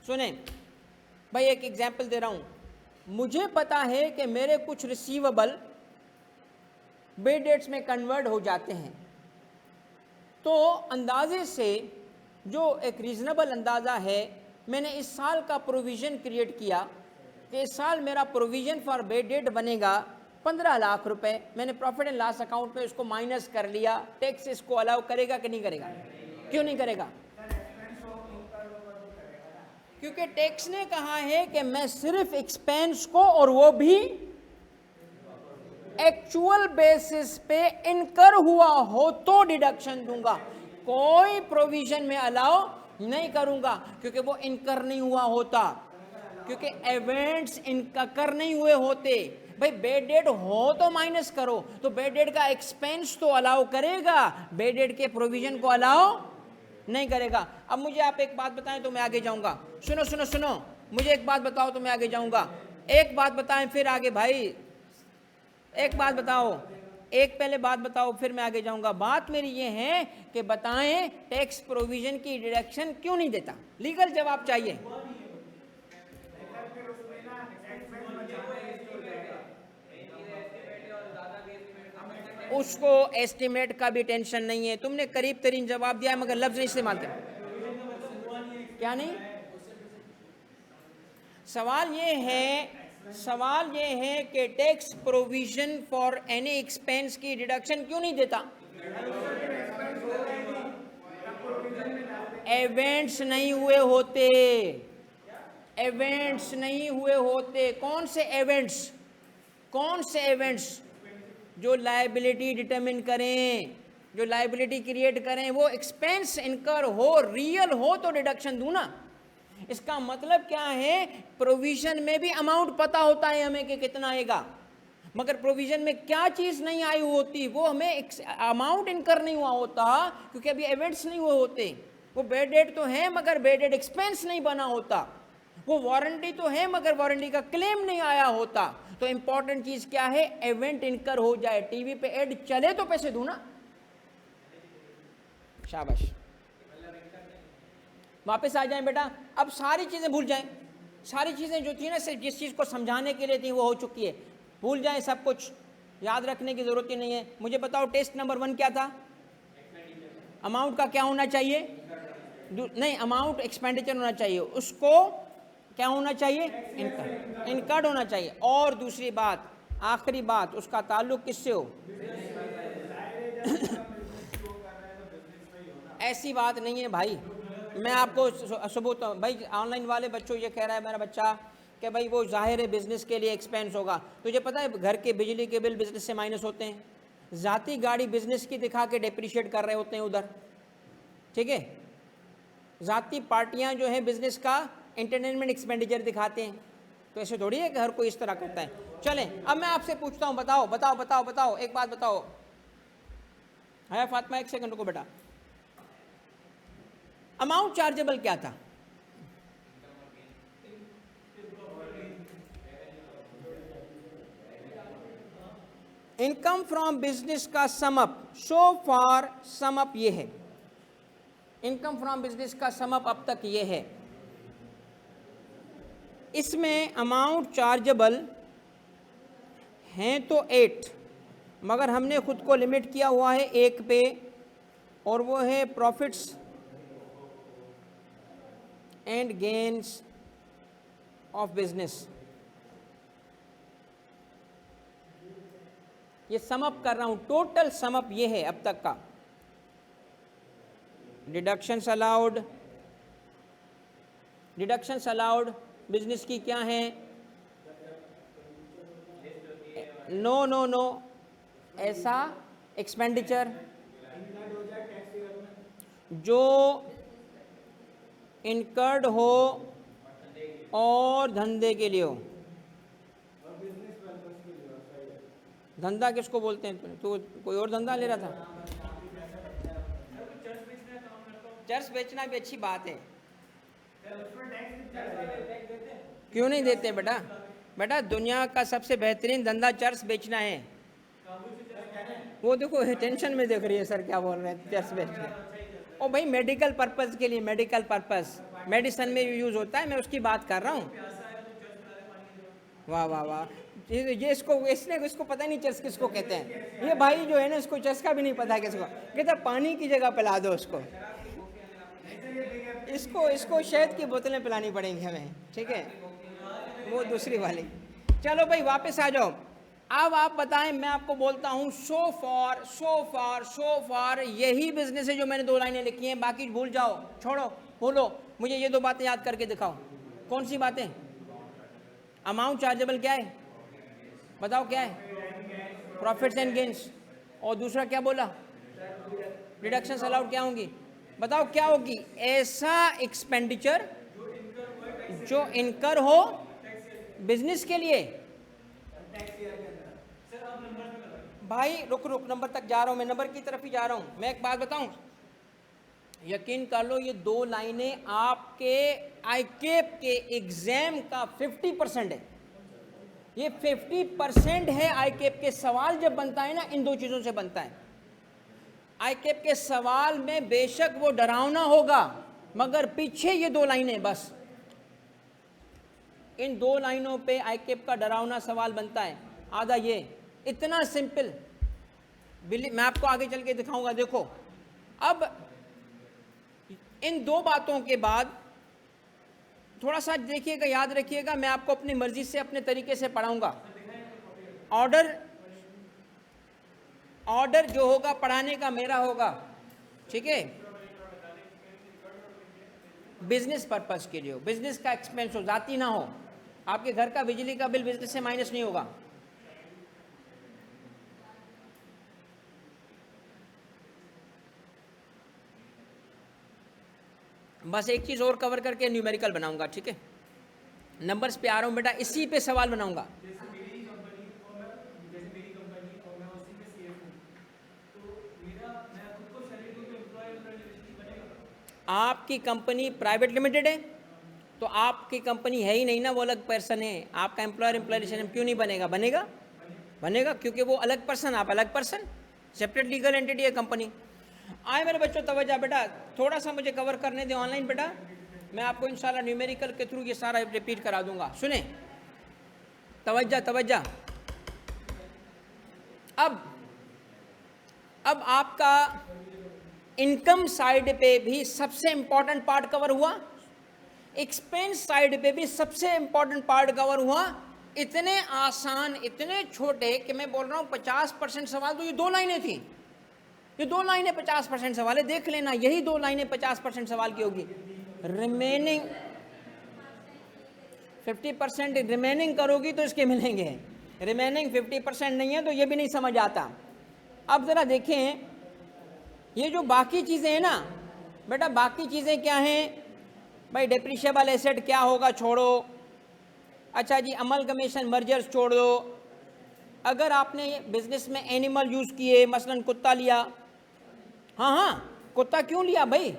सुने भाई, एक एग्जाम्पल दे रहा हूं। मुझे पता है कि मेरे कुछ रिसीवेबल बेड डेट्स में कन्वर्ट हो जाते हैं, तो अंदाजे से जो एक रीजनेबल अंदाज़ा है, मैंने इस साल का प्रोविज़न क्रिएट किया कि इस साल मेरा प्रोविज़न फॉर बेड डेट बनेगा 15 लाख रुपए। मैंने प्रॉफिट एंड लॉस अकाउंट में उसको माइनस कर लिया। टैक्स इसको अलाउ करेगा कि नहीं करेगा? क्यों नहीं करेगा? क्योंकि टैक्स ने कहा है कि मैं सिर्फ एक्सपेंस को, और वो भी एक्चुअल बेसिस पे इनकर हुआ हो तो डिडक्शन दूंगा, कोई प्रोविजन में अलाउ नहीं करूंगा, क्योंकि वो इनकर नहीं हुआ होता, क्योंकि इवेंट्स इनकर नहीं हुए होते। भाई बेड डेट हो तो माइनस करो, तो बेड डेट का एक्सपेंस तो अलाउ करेगा, बेड डेट के प्रोविजन को अलाउ नहीं करेगा। अब मुझे आप एक बात बताएं तो मैं आगे जाऊंगा। सुनो सुनो सुनो, मुझे एक बात बताओ तो मैं आगे जाऊंगा। एक बात बताएं फिर आगे, भाई एक बात बताओ, एक पहले बात बताओ फिर मैं आगे जाऊंगा। बात मेरी ये है कि बताएं टैक्स प्रोविजन की डिडक्शन क्यों नहीं देता? लीगल जवाब चाहिए। उसको एस्टिमेट का भी टेंशन नहीं है, तुमने करीब तरीन जवाब दिया है मगर लफ्ज नहीं इस्तेमाल कर। क्या नहीं? सवाल ये है कि tax provision for any expense की डिडक्शन क्यों नहीं देता? इवेंट्स नहीं हुए होते, इवेंट्स नहीं हुए होते। कौन से इवेंट्स? कौन से इवेंट्स? जो लायबिलिटी डिटरमिन करें, जो लायबिलिटी क्रिएट करें, वो एक्सपेंस इनकर हो, रियल हो तो डिडक्शन दूं ना। इसका मतलब क्या है? प्रोविजन में भी अमाउंट पता होता है हमें कि कितना आएगा, मगर प्रोविजन में क्या चीज़ नहीं आई होती, वो हमें अमाउंट इनकर नहीं हुआ होता, क्योंकि अभी इवेंट्स नहीं हुए होते। वो बेड डेट तो है मगर बेड डेट एक्सपेंस नहीं बना होता, वो वारंटी तो है मगर वारंटी का क्लेम नहीं आया होता। तो इंपॉर्टेंट चीज़ क्या है? इवेंट इनकर हो जाए, टीवी पे एड चले तो पैसे दूं ना। शाबाश, वापस आ जाएं बेटा। अब सारी चीज़ें भूल जाएं, सारी चीज़ें जो थी ना, सिर्फ जिस चीज़ को समझाने के लिए थी वो हो चुकी है, भूल जाएं, सब कुछ याद रखने की ज़रूरत ही नहीं है। मुझे बताओ टेस्ट नंबर 1 क्या था? अमाउंट का क्या होना चाहिए? नहीं, अमाउंट एक्सपेंडिचर होना चाहिए, उसको क्या होना चाहिए? इनकम, इनकर्ड होना चाहिए। और दूसरी बात, आखिरी बात, उसका ताल्लुक किससे हो? ऐसी बात नहीं है भाई, मैं आपको सबूत, भाई ऑनलाइन वाले बच्चों, ये कह रहा है मेरा बच्चा कि भाई वो जाहिर है बिजनेस के लिए एक्सपेंस होगा। तुझे पता है घर के बिजली के बिल बिजनेस से माइनस होते हैं, जाती गाड़ी बिजनेस की दिखा के डेप्रिशिएट कर रहे होते हैं उधर, ठीक है? जाती पार्टियां जो है बिजनेस का एंटरटेनमेंट एक्सपेंडिचर दिखाते हैं, तो ऐसे थोड़ी है कि हर कोई इस तरह करता है। चलें, अब मैं आपसे पूछता हूँ, बताओ बताओ बताओ बताओ, एक बात बताओ। है फातिमा, एक सेकंड को बेटा, अमाउंट चार्जेबल क्या था? इनकम फ्रॉम बिजनेस का समअप, सो फार समअप ये है, इनकम फ्रॉम बिजनेस का समअप अब तक ये है। इसमें अमाउंट चार्जेबल हैं तो 8, मगर हमने खुद को लिमिट किया हुआ है 1 पे, और वो है profits and gains of business. ये समअप कर रहा हूं, टोटल समअप ये है अब तक का। Deductions allowed, deductions allowed business की क्या है? नो नो नो, ऐसा एक्सपेंडिचर जो इनकर्ड हो और धंधे के लिए हो। धंधा किसको बोलते हैं? तो कोई और धंधा ले रहा था? चर्च बेचना भी अच्छी बात है, क्यों नहीं देते बेटा? बेटा दुनिया का सबसे बेहतरीन धंधा चर्च बेचना है। वो देखो टेंशन में देख रही है सर क्या बोल रहे हैं, चर्च बेचना है। ओ भाई मेडिकल पर्पस के लिए, मेडिकल पर्पस, मेडिसिन में यूज होता है, मैं उसकी बात कर रहा हूँ। वाह वाह वाह, ये इसको पता नहीं चर्च किसको कहते हैं। ये भाई जो है ना इसको चर्च का भी नहीं पता किसको कहता, पानी की जगह पिला दो उसको, इसको शहद की बोतलें पिलानी पड़ेंगी हमें, ठीक है, वो दूसरी वाली। चलो भाई वापस आ जाओ। अब आप बताएं, मैं आपको बोलता हूं सो फार यही बिजनेस है जो मैंने 2 लाइनें लिखी हैं, बाकी भूल जाओ, छोड़ो, बोलो मुझे ये 2 बातें याद करके दिखाओ। कौन सी बातें? अमाउंट चार्जेबल क्या है, बताओ क्या है? Profits and gains. और दूसरा क्या बोला? डिडक्शंस अलाउड क्या होंगी? बताओ क्या होगी? ऐसा एक्सपेंडिचर जो इनकर हो बिजनेस के लिए। भाई रुक नंबर तक जा रहा हूं मैं, नंबर की तरफ ही जा रहा हूं। मैं एक बात बताऊं, यकीन कर लो ये 2 लाइनें आपके आईकेप के एग्जाम का 50% है। ये 50% है आईकेप के सवाल जब बनता है ना, इन 2 चीजों से बनता है। आईकेप के सवाल में बेशक वो डरावना होगा, मगर पीछे ये 2 लाइनें, बस इन 2 लाइनों पे आईकेप का डरावना सवाल बनता है। आधा ये, इतना सिंपल, मैं आपको आगे चल के दिखाऊंगा। देखो अब इन 2 बातों के बाद थोड़ा सा देखिएगा, याद रखिएगा, मैं आपको अपनी मर्जी से अपने तरीके से पढ़ाऊंगा। ऑर्डर जो होगा पढ़ाने का मेरा होगा, ठीक है, बिजनेस पर्पस के लिए हो, बिजनेस का एक्सपेंस हो, जाती ना हो। आपके घर का बिजली का बिल बिजनेस से माइनस नहीं होगा। बस एक चीज और कवर करके न्यूमेरिकल बनाऊंगा, ठीक है, नंबर्स पे आ रहा हूं बेटा, इसी पे सवाल बनाऊंगा। आपकी कंपनी प्राइवेट लिमिटेड है तो आपकी कंपनी है ही नहीं ना, वो अलग पर्सन है। आपका एम्प्लॉयर एम्प्लॉय रिलेशन क्यों नहीं बनेगा? बनेगा क्योंकि वो अलग पर्सन, आप अलग पर्सन, सेपरेट लीगल एंटिटी है कंपनी। आए मेरे बच्चों तवज्जो बेटा, थोड़ा सा मुझे कवर करने दें ऑनलाइन बेटा, मैं आपको इंशाल्लाह न्यूमेरिकल के थ्रू ये सारा रिपीट करा दूंगा। सुने, तवज्जो। अब आपका इनकम साइड पे भी सबसे इंपॉर्टेंट पार्ट कवर हुआ, एक्सपेंस साइड पे भी सबसे इंपॉर्टेंट पार्ट कवर हुआ। इतने आसान, इतने छोटे कि मैं बोल रहा हूं 50% सवाल तो ये 2 लाइनें थी। ये 2 लाइनें 50% सवाल है, देख लेना, यही 2 लाइनें 50% सवाल की होगी। रिमेनिंग 50% रिमेनिंग करोगी तो इसके मिलेंगे, रिमेनिंग 50% नहीं है तो ये भी नहीं समझ आता। अब जरा देखें, ये जो बाकी चीजें हैं ना बेटा, बाकी चीजें क्या हैं भाई? डेप्रिशिएबल एसेट क्या होगा, छोड़ो। अच्छा जी, अमलगमेशन मर्जर्स छोड़ दो। अगर आपने बिजनेस में एनिमल यूज किए, मसलन कुत्ता लिया, हाँ कुत्ता क्यों लिया भाई?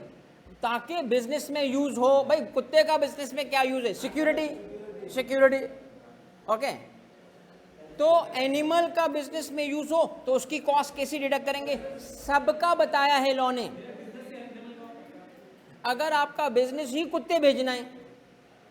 ताकि बिजनेस में यूज हो। भाई कुत्ते का बिजनेस में क्या यूज है? Security, okay. तो एनिमल का बिजनेस में यूज हो तो उसकी कॉस्ट कैसे डिडक्ट करेंगे? सबका बताया है लॉ ने। अगर आपका बिजनेस ही कुत्ते बेचना है,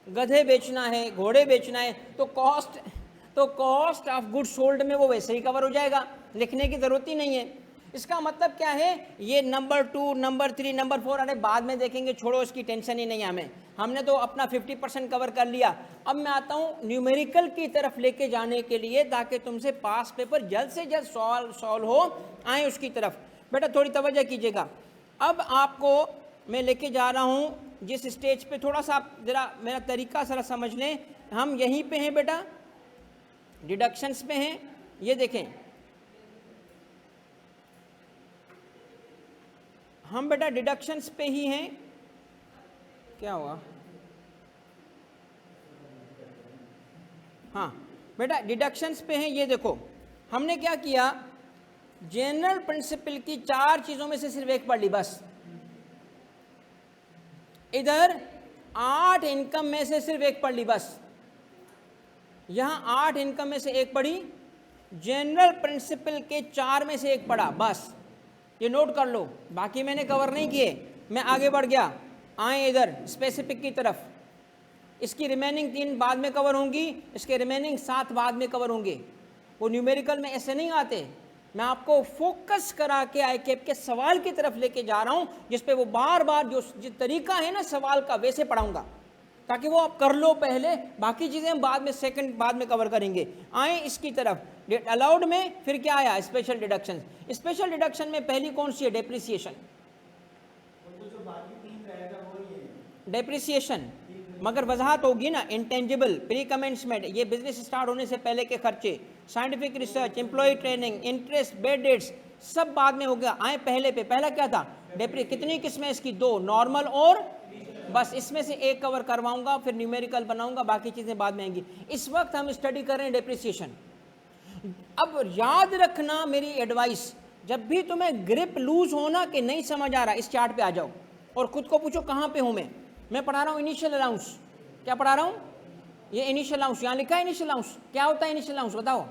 गधे बेचना है, घोड़े बेचना है, तो कॉस्ट ऑफ गुड सोल्ड में वो वैसे ही कवर हो जाएगा, लिखने की जरूरत ही नहीं है। इसका मतलब क्या है? ये नंबर 2, नंबर 3, नंबर 4 अरे बाद में देखेंगे, छोड़ो, इसकी टेंशन ही नहीं हमें, हमने तो अपना 50% कवर कर लिया। अब मैं आता हूँ न्यूमेरिकल की तरफ लेके जाने के लिए, ताकि तुमसे पास पेपर जल्द से जल्द सॉल्व हो आए उसकी तरफ। बेटा थोड़ी तवज्जो कीजिएगा। अब आपको मैं लेके जा रहा हूँ जिस स्टेज पे, थोड़ा सा आप जरा मेरा तरीका जरा समझ लें। हम यहीं पे हैं बेटा, डिडक्शंस पे हैं। ये देखें, हम बेटा डिडक्शंस पे ही हैं। क्या हुआ? हाँ बेटा डिडक्शंस पे हैं। ये देखो हमने क्या किया, जनरल प्रिंसिपल की 4 चीजों में से सिर्फ एक पढ़ ली बस। इधर 8 इनकम में से सिर्फ एक पढ़ ली बस, यहाँ 8 इनकम में से एक पढ़ी, जनरल प्रिंसिपल के 4 में से एक पढ़ा बस, ये नोट कर लो, बाकी मैंने कवर नहीं किए। मैं आगे बढ़ गया, आए इधर स्पेसिफिक की तरफ, इसकी रिमेनिंग 3 बाद में कवर होंगी, इसके रिमेनिंग 7 बाद में कवर होंगे। वो न्यूमेरिकल में ऐसे नहीं आते, मैं आपको फोकस करा के आईकेप के सवाल की तरफ लेके जा रहा हूं, जिस पे वो बार बार जो तरीका है ना सवाल का वैसे पढ़ाऊंगा, ताकि वो आप कर लो पहले, बाकी चीज़ें हम बाद में सेकंड बाद में कवर करेंगे। आए इसकी तरफ, अलाउड में फिर क्या आया, स्पेशल डिडक्शन। स्पेशल डिडक्शन में पहली कौन सी है, डेप्रिसिएशन, डेप्रिसिएशन, मगर वजाहत होगी ना, इंटेंजिबल, प्री कमेंसमेंट, ये बिजनेस स्टार्ट होने से पहले के खर्चे, scientific research, employ training, interest, bad debts, सब बाद में हो गया। आए पहले पे, पहला क्या था, डेप्री, कितनी किस्में इसकी, 2, नॉर्मल और, बस इसमें से एक कवर करवाऊंगा, फिर न्यूमेरिकल बनाऊंगा, बाकी चीजें बाद में आएंगी। इस वक्त हम स्टडी कर रहे हैं डेप्रिसिएशन। अब याद रखना मेरी एडवाइस, जब भी तुम्हें ग्रिप लूज होना कि नहीं समझ आ रहा, इस चार्ट पे आ जाओ और खुद को पूछो कहाँ पे हूँ मैं पढ़ा रहा हूँ इनिशियल अलाउंस, क्या पढ़ा रहा हूँ, ये इनिशियल अलाउंस, यहाँ लिखा है इनिशियल अलाउंस, क्या होता है इनिशियल अलाउंस, बताओ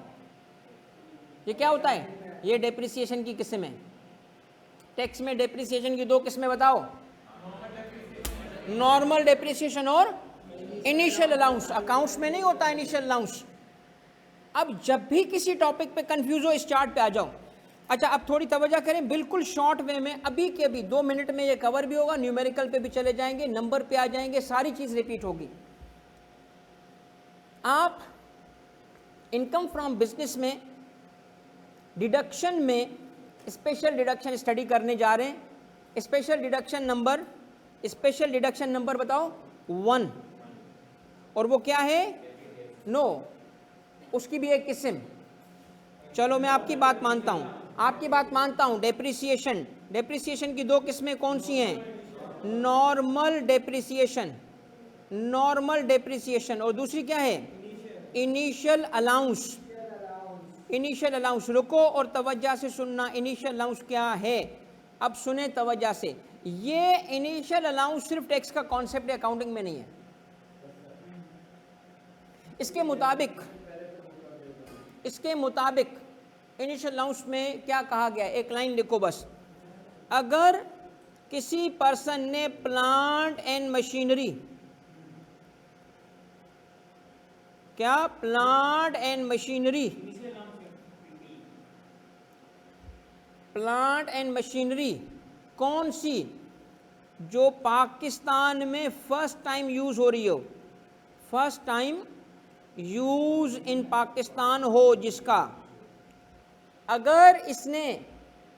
ये क्या होता है, ये डेप्रिसिएशन की किस्म है। टैक्स में डेप्रिसिएशन की 2 किस्में बताओ, नॉर्मल डेप्रिसिएशन और इनिशियल अलाउंस। अकाउंट्स में नहीं होता इनिशियल अलाउंस। अब जब भी किसी टॉपिक पे कंफ्यूज हो, इस चार्ट पे आ जाओ। अच्छा, अब थोड़ी तवज्जो करें, बिल्कुल शॉर्ट वे में, अभी के अभी 2 मिनट में ये कवर भी होगा, न्यूमेरिकल पे भी चले जाएंगे, नंबर पे आ जाएंगे, सारी चीज रिपीट होगी। आप इनकम फ्रॉम बिजनेस में डिडक्शन में स्पेशल डिडक्शन स्टडी करने जा रहे हैं। स्पेशल डिडक्शन नंबर बताओ, 1, और वो क्या है, नो, उसकी भी एक किस्म। चलो मैं आपकी बात मानता हूं, डेप्रिसिएशन की 2 किस्में कौन सी हैं, नॉर्मल डेप्रिसिएशन और दूसरी क्या है, इनिशियल अलाउंस। रुको और तवज्जो से सुनना, इनिशियल अलाउंस क्या है, अब सुने तवज्जो से। ये इनिशियल अलाउंस सिर्फ टैक्स का कॉन्सेप्ट है, अकाउंटिंग में नहीं है। इसके मुताबिक इनिशियल अलाउंस में क्या कहा गया है, एक लाइन लिखो बस, अगर किसी पर्सन ने प्लांट एंड मशीनरी, क्या प्लांट एंड मशीनरी कौन सी, जो पाकिस्तान में फर्स्ट टाइम यूज हो रही हो, first time use in Pakistan हो, जिसका अगर इसने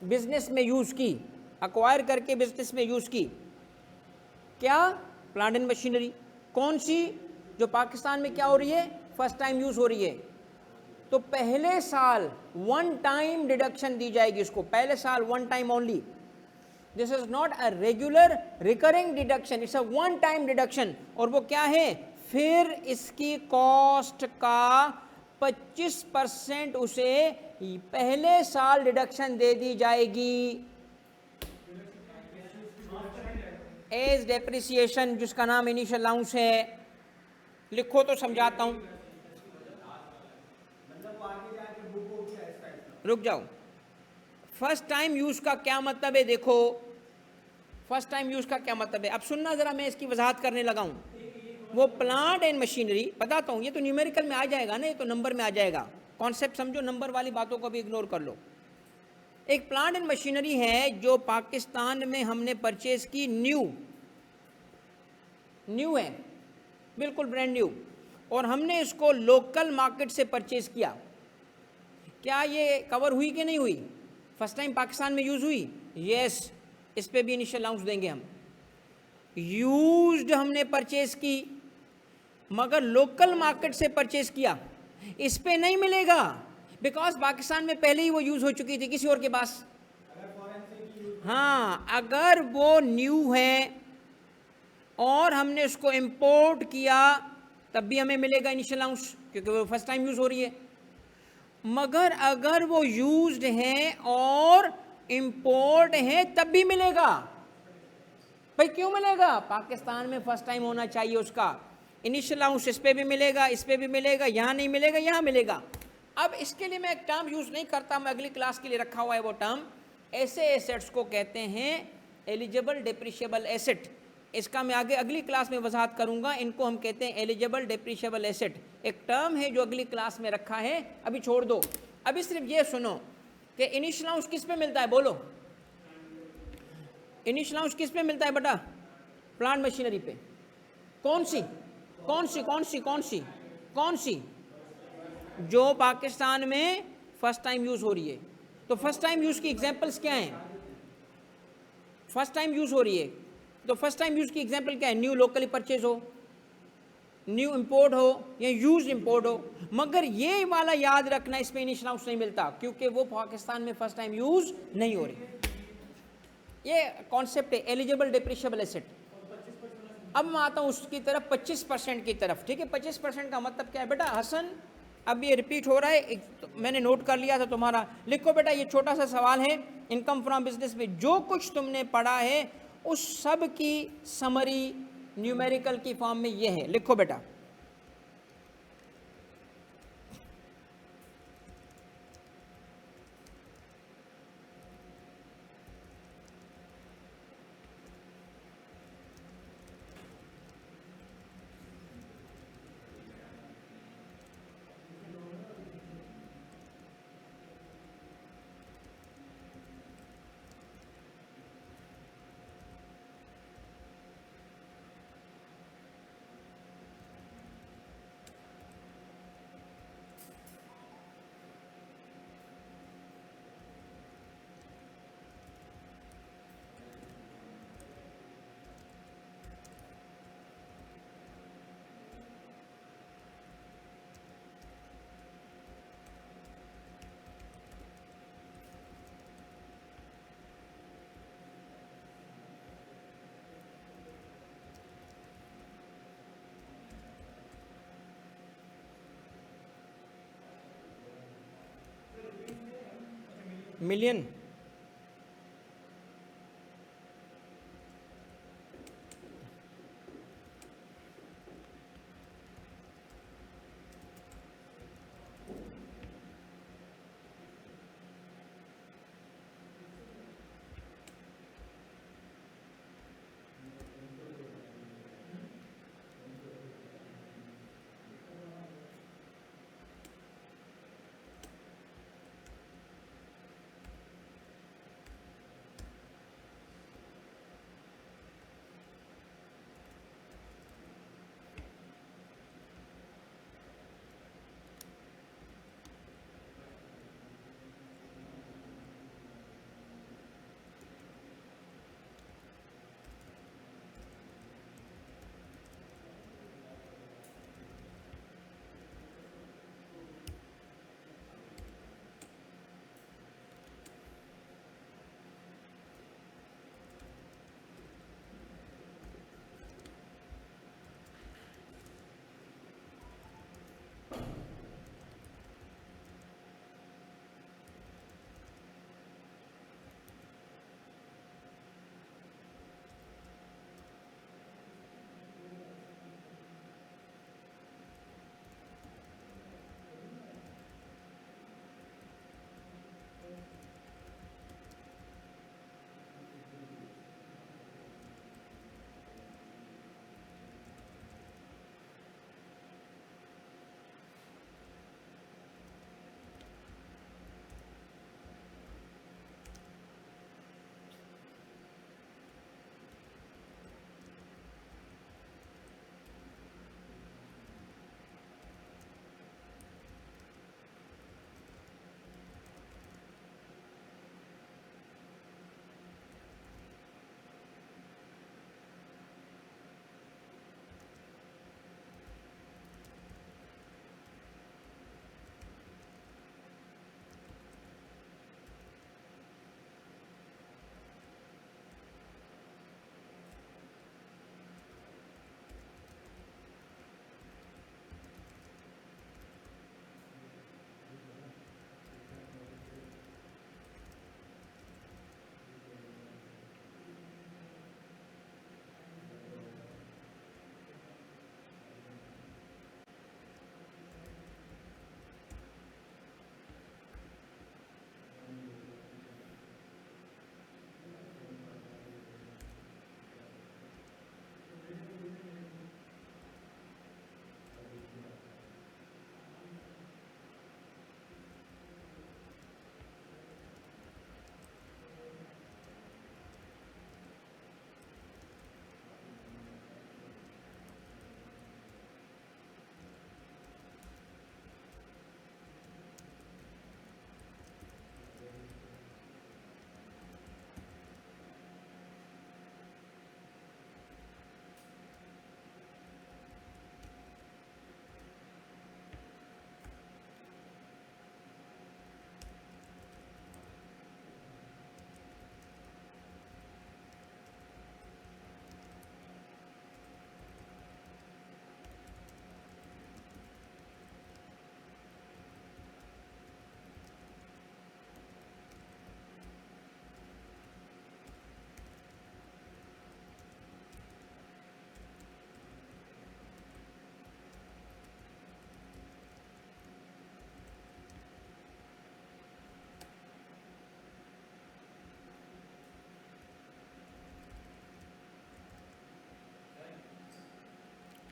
बिजनेस में यूज की, अक्वायर करके बिजनेस में यूज की, क्या, प्लांट एंड मशीनरी कौन सी, जो पाकिस्तान में क्या हो रही है, फर्स्ट टाइम यूज हो रही है, तो पहले साल 1 टाइम डिडक्शन दी जाएगी उसको, पहले साल 1 time only. This is not a regular recurring deduction, it's a 1 time deduction. और वो क्या है, फिर इसकी कॉस्ट का 25% उसे पहले साल डिडक्शन दे दी जाएगी एज डेप्रिसिएशन, जिसका नाम इनिशियल अलाउंस है। लिखो तो समझाता हूं, रुक जाओ। फर्स्ट टाइम यूज का क्या मतलब है, देखो फर्स्ट टाइम यूज का क्या मतलब है, अब सुनना जरा, मैं इसकी वजाहत करने लगा हूं। वो प्लांट एंड मशीनरी बताता हूं, ये तो न्यूमेरिकल में आ जाएगा ना, ये तो नंबर में आ जाएगा, कॉन्सेप्ट समझो, नंबर वाली बातों को भी इग्नोर कर लो। एक प्लांट एंड मशीनरी है जो पाकिस्तान में हमने परचेज की, न्यू है, बिल्कुल ब्रांड न्यू, और हमने इसको लोकल मार्केट से परचेज किया। क्या ये कवर हुई कि नहीं हुई, फर्स्ट टाइम पाकिस्तान में यूज हुई, यस, इस पे भी इनिशियल अलाउंस देंगे हम। यूज्ड हमने परचेज की, मगर लोकल मार्केट से परचेज किया, इस पे नहीं मिलेगा, बिकॉज पाकिस्तान में पहले ही वो यूज हो चुकी थी किसी और के पास। हाँ, अगर वो न्यू है और हमने उसको इंपोर्ट किया, तब भी हमें मिलेगा इनिशियल अलाउंस, क्योंकि वो फर्स्ट टाइम यूज हो रही है। मगर अगर वो यूज्ड है और इंपोर्ट है, तब भी मिलेगा। भाई क्यों मिलेगा? पाकिस्तान में फर्स्ट टाइम होना चाहिए उसका। इनिशियल अलाउंस इस पे भी मिलेगा, इस पे भी मिलेगा, यहाँ नहीं मिलेगा, यहाँ मिलेगा। अब इसके लिए मैं एक टर्म यूज़ नहीं करता, मैं अगली क्लास के लिए रखा हुआ है वो टर्म। ऐसे एसेट्स को कहते हैं एलिजिबल डेप्रिशिएबल एसेट। इसका मैं आगे अगली क्लास में वजाहत करूंगा। इनको हम कहते हैं एलिजिबल डेप्रिशिएबल एसेट। एक टर्म है जो अगली क्लास में रखा है, अभी छोड़ दो। अभी सिर्फ ये सुनो कि इनिशियल अलाउंस किस पे मिलता है, बोलो। इनिशियल अलाउंस किस पे मिलता है बेटा? प्लांट मशीनरी पे। कौन सी कौन सी कौन सी कौन सी कौन सी? जो पाकिस्तान में फर्स्ट टाइम यूज हो रही है। तो फर्स्ट टाइम यूज की एग्जांपल्स क्या हैं? फर्स्ट टाइम यूज हो रही है तो फर्स्ट टाइम यूज की एग्जांपल क्या है? न्यू लोकली परचेज हो, न्यू इंपोर्ट हो, या यूज इंपोर्ट हो। मगर ये वाला याद रखना, इसमें इनिशियल अलाउंस नहीं मिलता क्योंकि वो पाकिस्तान में फर्स्ट टाइम यूज नहीं हो रही। ये कॉन्सेप्ट है एलिजिबल डेप्रिशिएबल एसेट। अब मैं आता हूँ उसकी तरफ, 25% की तरफ। ठीक है, 25% का मतलब क्या है बेटा? हसन, अब ये रिपीट हो रहा है, तो मैंने नोट कर लिया था तुम्हारा। लिखो बेटा, ये छोटा सा सवाल है। इनकम फ्रॉम बिजनेस में जो कुछ तुमने पढ़ा है उस सब की समरी न्यूमेरिकल की फॉर्म में ये है। लिखो बेटा, मिलियन।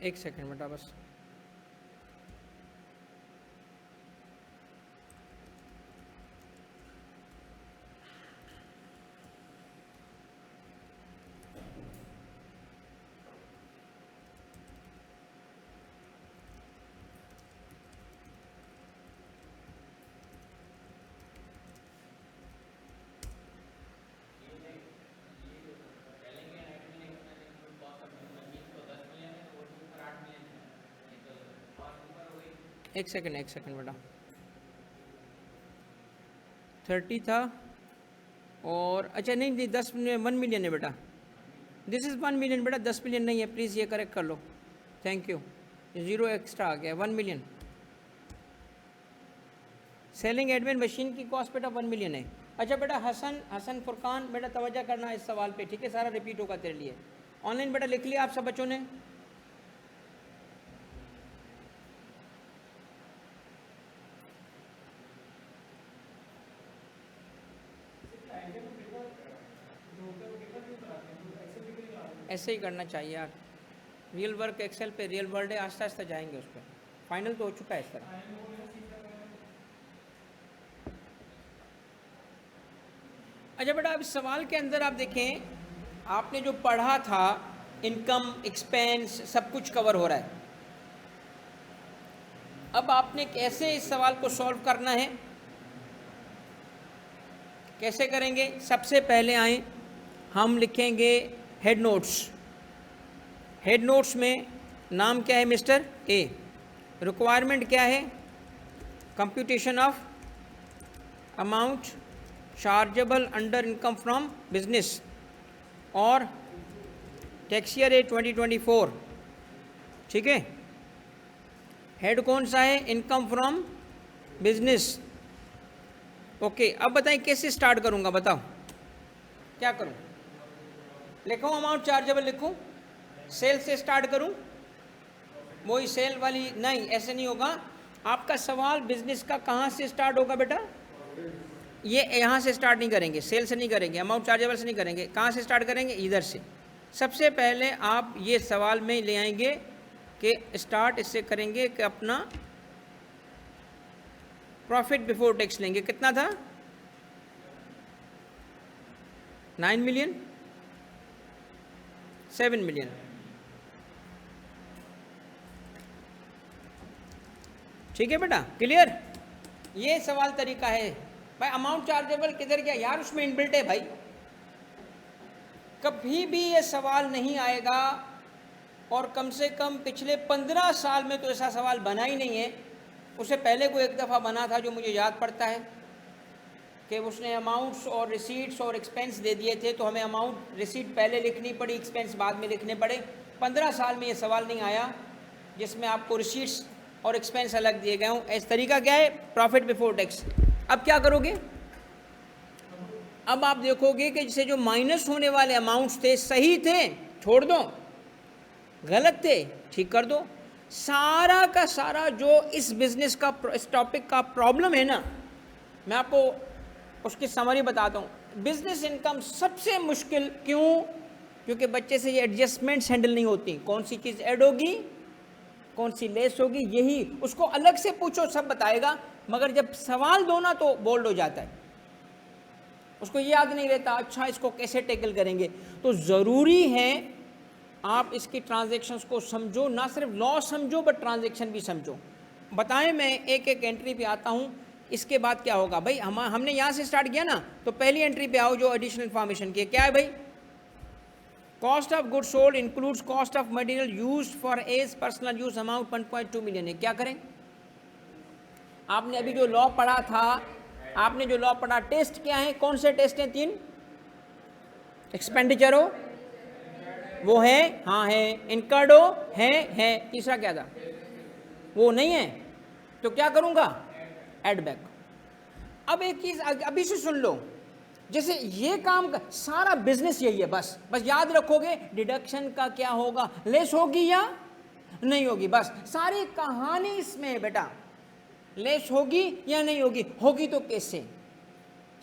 एक सेकंड बेटा बस। एक सेकंड बेटा। 30 था और अच्छा नहीं नहीं 1 मिलियन है बेटा। दिस इज़ 1 मिलियन बेटा, 10 मिलियन नहीं है, प्लीज़ ये करेक्ट कर लो। थैंक यू, 0 एक्स्ट्रा आ गया, 1 मिलियन। सेलिंग एडमिन मशीन की कॉस्ट बेटा 1 मिलियन है। अच्छा बेटा हसन फुरकान बेटा तवज्जो करना इस सवाल पे, ठीक है, सारा रिपीट होगा तेरे लिए। ऑनलाइन बेटा लिख लिया आप सब बच्चों ने? ऐसे ही करना चाहिए यार, रियल वर्क एक्सेल पे रियल वर्ल्ड है, आस्ते आस्ते जाएंगे उस पर, फाइनल तो हो चुका है इस तरह। अच्छा बेटा अब इस सवाल के अंदर आप देखें, आपने जो पढ़ा था इनकम एक्सपेंस सब कुछ कवर हो रहा है। अब आपने कैसे इस सवाल को सॉल्व करना है, कैसे करेंगे? सबसे पहले आए हम लिखेंगे हेड नोट्स। हेड नोट्स में नाम क्या है? Mister A. रिक्वायरमेंट क्या है? Computation of amount chargeable under income from business और टैक्स ईयर है 2024, ठीक है। हेड कौन सा है? Income from business. ओके, अब बताएं कैसे स्टार्ट करूंगा, बताओ क्या करूं? लिखूं अमाउंट चार्जेबल, लिखूं सेल से स्टार्ट करूं? वही सेल वाली? नहीं, ऐसे नहीं होगा। आपका सवाल बिजनेस का कहां से स्टार्ट होगा बेटा? ये यहाँ से स्टार्ट नहीं करेंगे, सेल से नहीं करेंगे, अमाउंट चार्जेबल से नहीं करेंगे। कहाँ से स्टार्ट करेंगे? इधर से। सबसे पहले आप ये सवाल में ले आएंगे कि स्टार्ट इससे करेंगे कि अपना प्रॉफिट बिफोर टैक्स लेंगे। कितना था? 9 मिलियन, 7 मिलियन। ठीक है बेटा, क्लियर? ये सवाल तरीका है भाई। अमाउंट चार्जेबल किधर गया यार? उसमें इनबिल्ट है भाई। कभी भी ये सवाल नहीं आएगा और कम से कम पिछले 15 साल में तो ऐसा सवाल बना ही नहीं है। उससे पहले कोई एक दफ़ा बना था जो मुझे याद पड़ता है कि उसने अमाउंट्स और रिसीट्स और एक्सपेंस दे दिए थे, तो हमें अमाउंट रिसीट पहले लिखनी पड़ी, एक्सपेंस बाद में लिखने पड़े। 15 साल में ये सवाल नहीं आया जिसमें आपको रिसीट्स और एक्सपेंस अलग दिए गए हों। इस तरीका क्या है? Profit before tax. अब क्या करोगे? अब आप देखोगे कि जैसे जो माइनस होने वाले अमाउंट्स थे सही थे, छोड़ दो, गलत थे, ठीक कर दो। सारा का सारा जो इस बिजनेस का, इस टॉपिक का प्रॉब्लम है ना, मैं आपको उसकी समरी बताता हूँ। बिजनेस इनकम सबसे मुश्किल क्यों? क्योंकि बच्चे से ये एडजस्टमेंट्स हैंडल नहीं होती। कौन सी चीज़ ऐड होगी, कौन सी लेस होगी, यही उसको अलग से पूछो सब बताएगा, मगर जब सवाल दो ना तो बोल्ड हो जाता है, उसको याद नहीं रहता। अच्छा इसको कैसे टैकल करेंगे? तो ज़रूरी है आप इसकी ट्रांजैक्शंस को समझो, ना सिर्फ लॉ समझो बट ट्रांजैक्शन भी समझो। बताएं, मैं एक एक एंट्री पे आता हूँ। इसके बाद क्या होगा भाई? हमने यहाँ से स्टार्ट किया ना, तो पहली एंट्री पे आओ जो एडिशनल इन्फॉर्मेशन की है। क्या है भाई? Cost of good sold includes cost of material used for as personal use, amount 1.2 million है। क्या करें? आपने अभी जो लॉ पढ़ा था, आपने जो लॉ पढ़ा, टेस्ट क्या है? कौन से टेस्ट हैं? 3 एक्सपेंडिचर हो, वो है, हाँ है, इनकर्ड हो, है। तीसरा क्या था? वो नहीं है, तो क्या करूंगा? Add back. अब एक चीज अभी से सुन लो, जैसे ये काम सारा बिजनेस यही है, बस याद रखोगे डिडक्शन का क्या होगा, लेस होगी या नहीं होगी, बस सारी कहानी इसमें है बेटा। लेस होगी या नहीं होगी, होगी तो कैसे?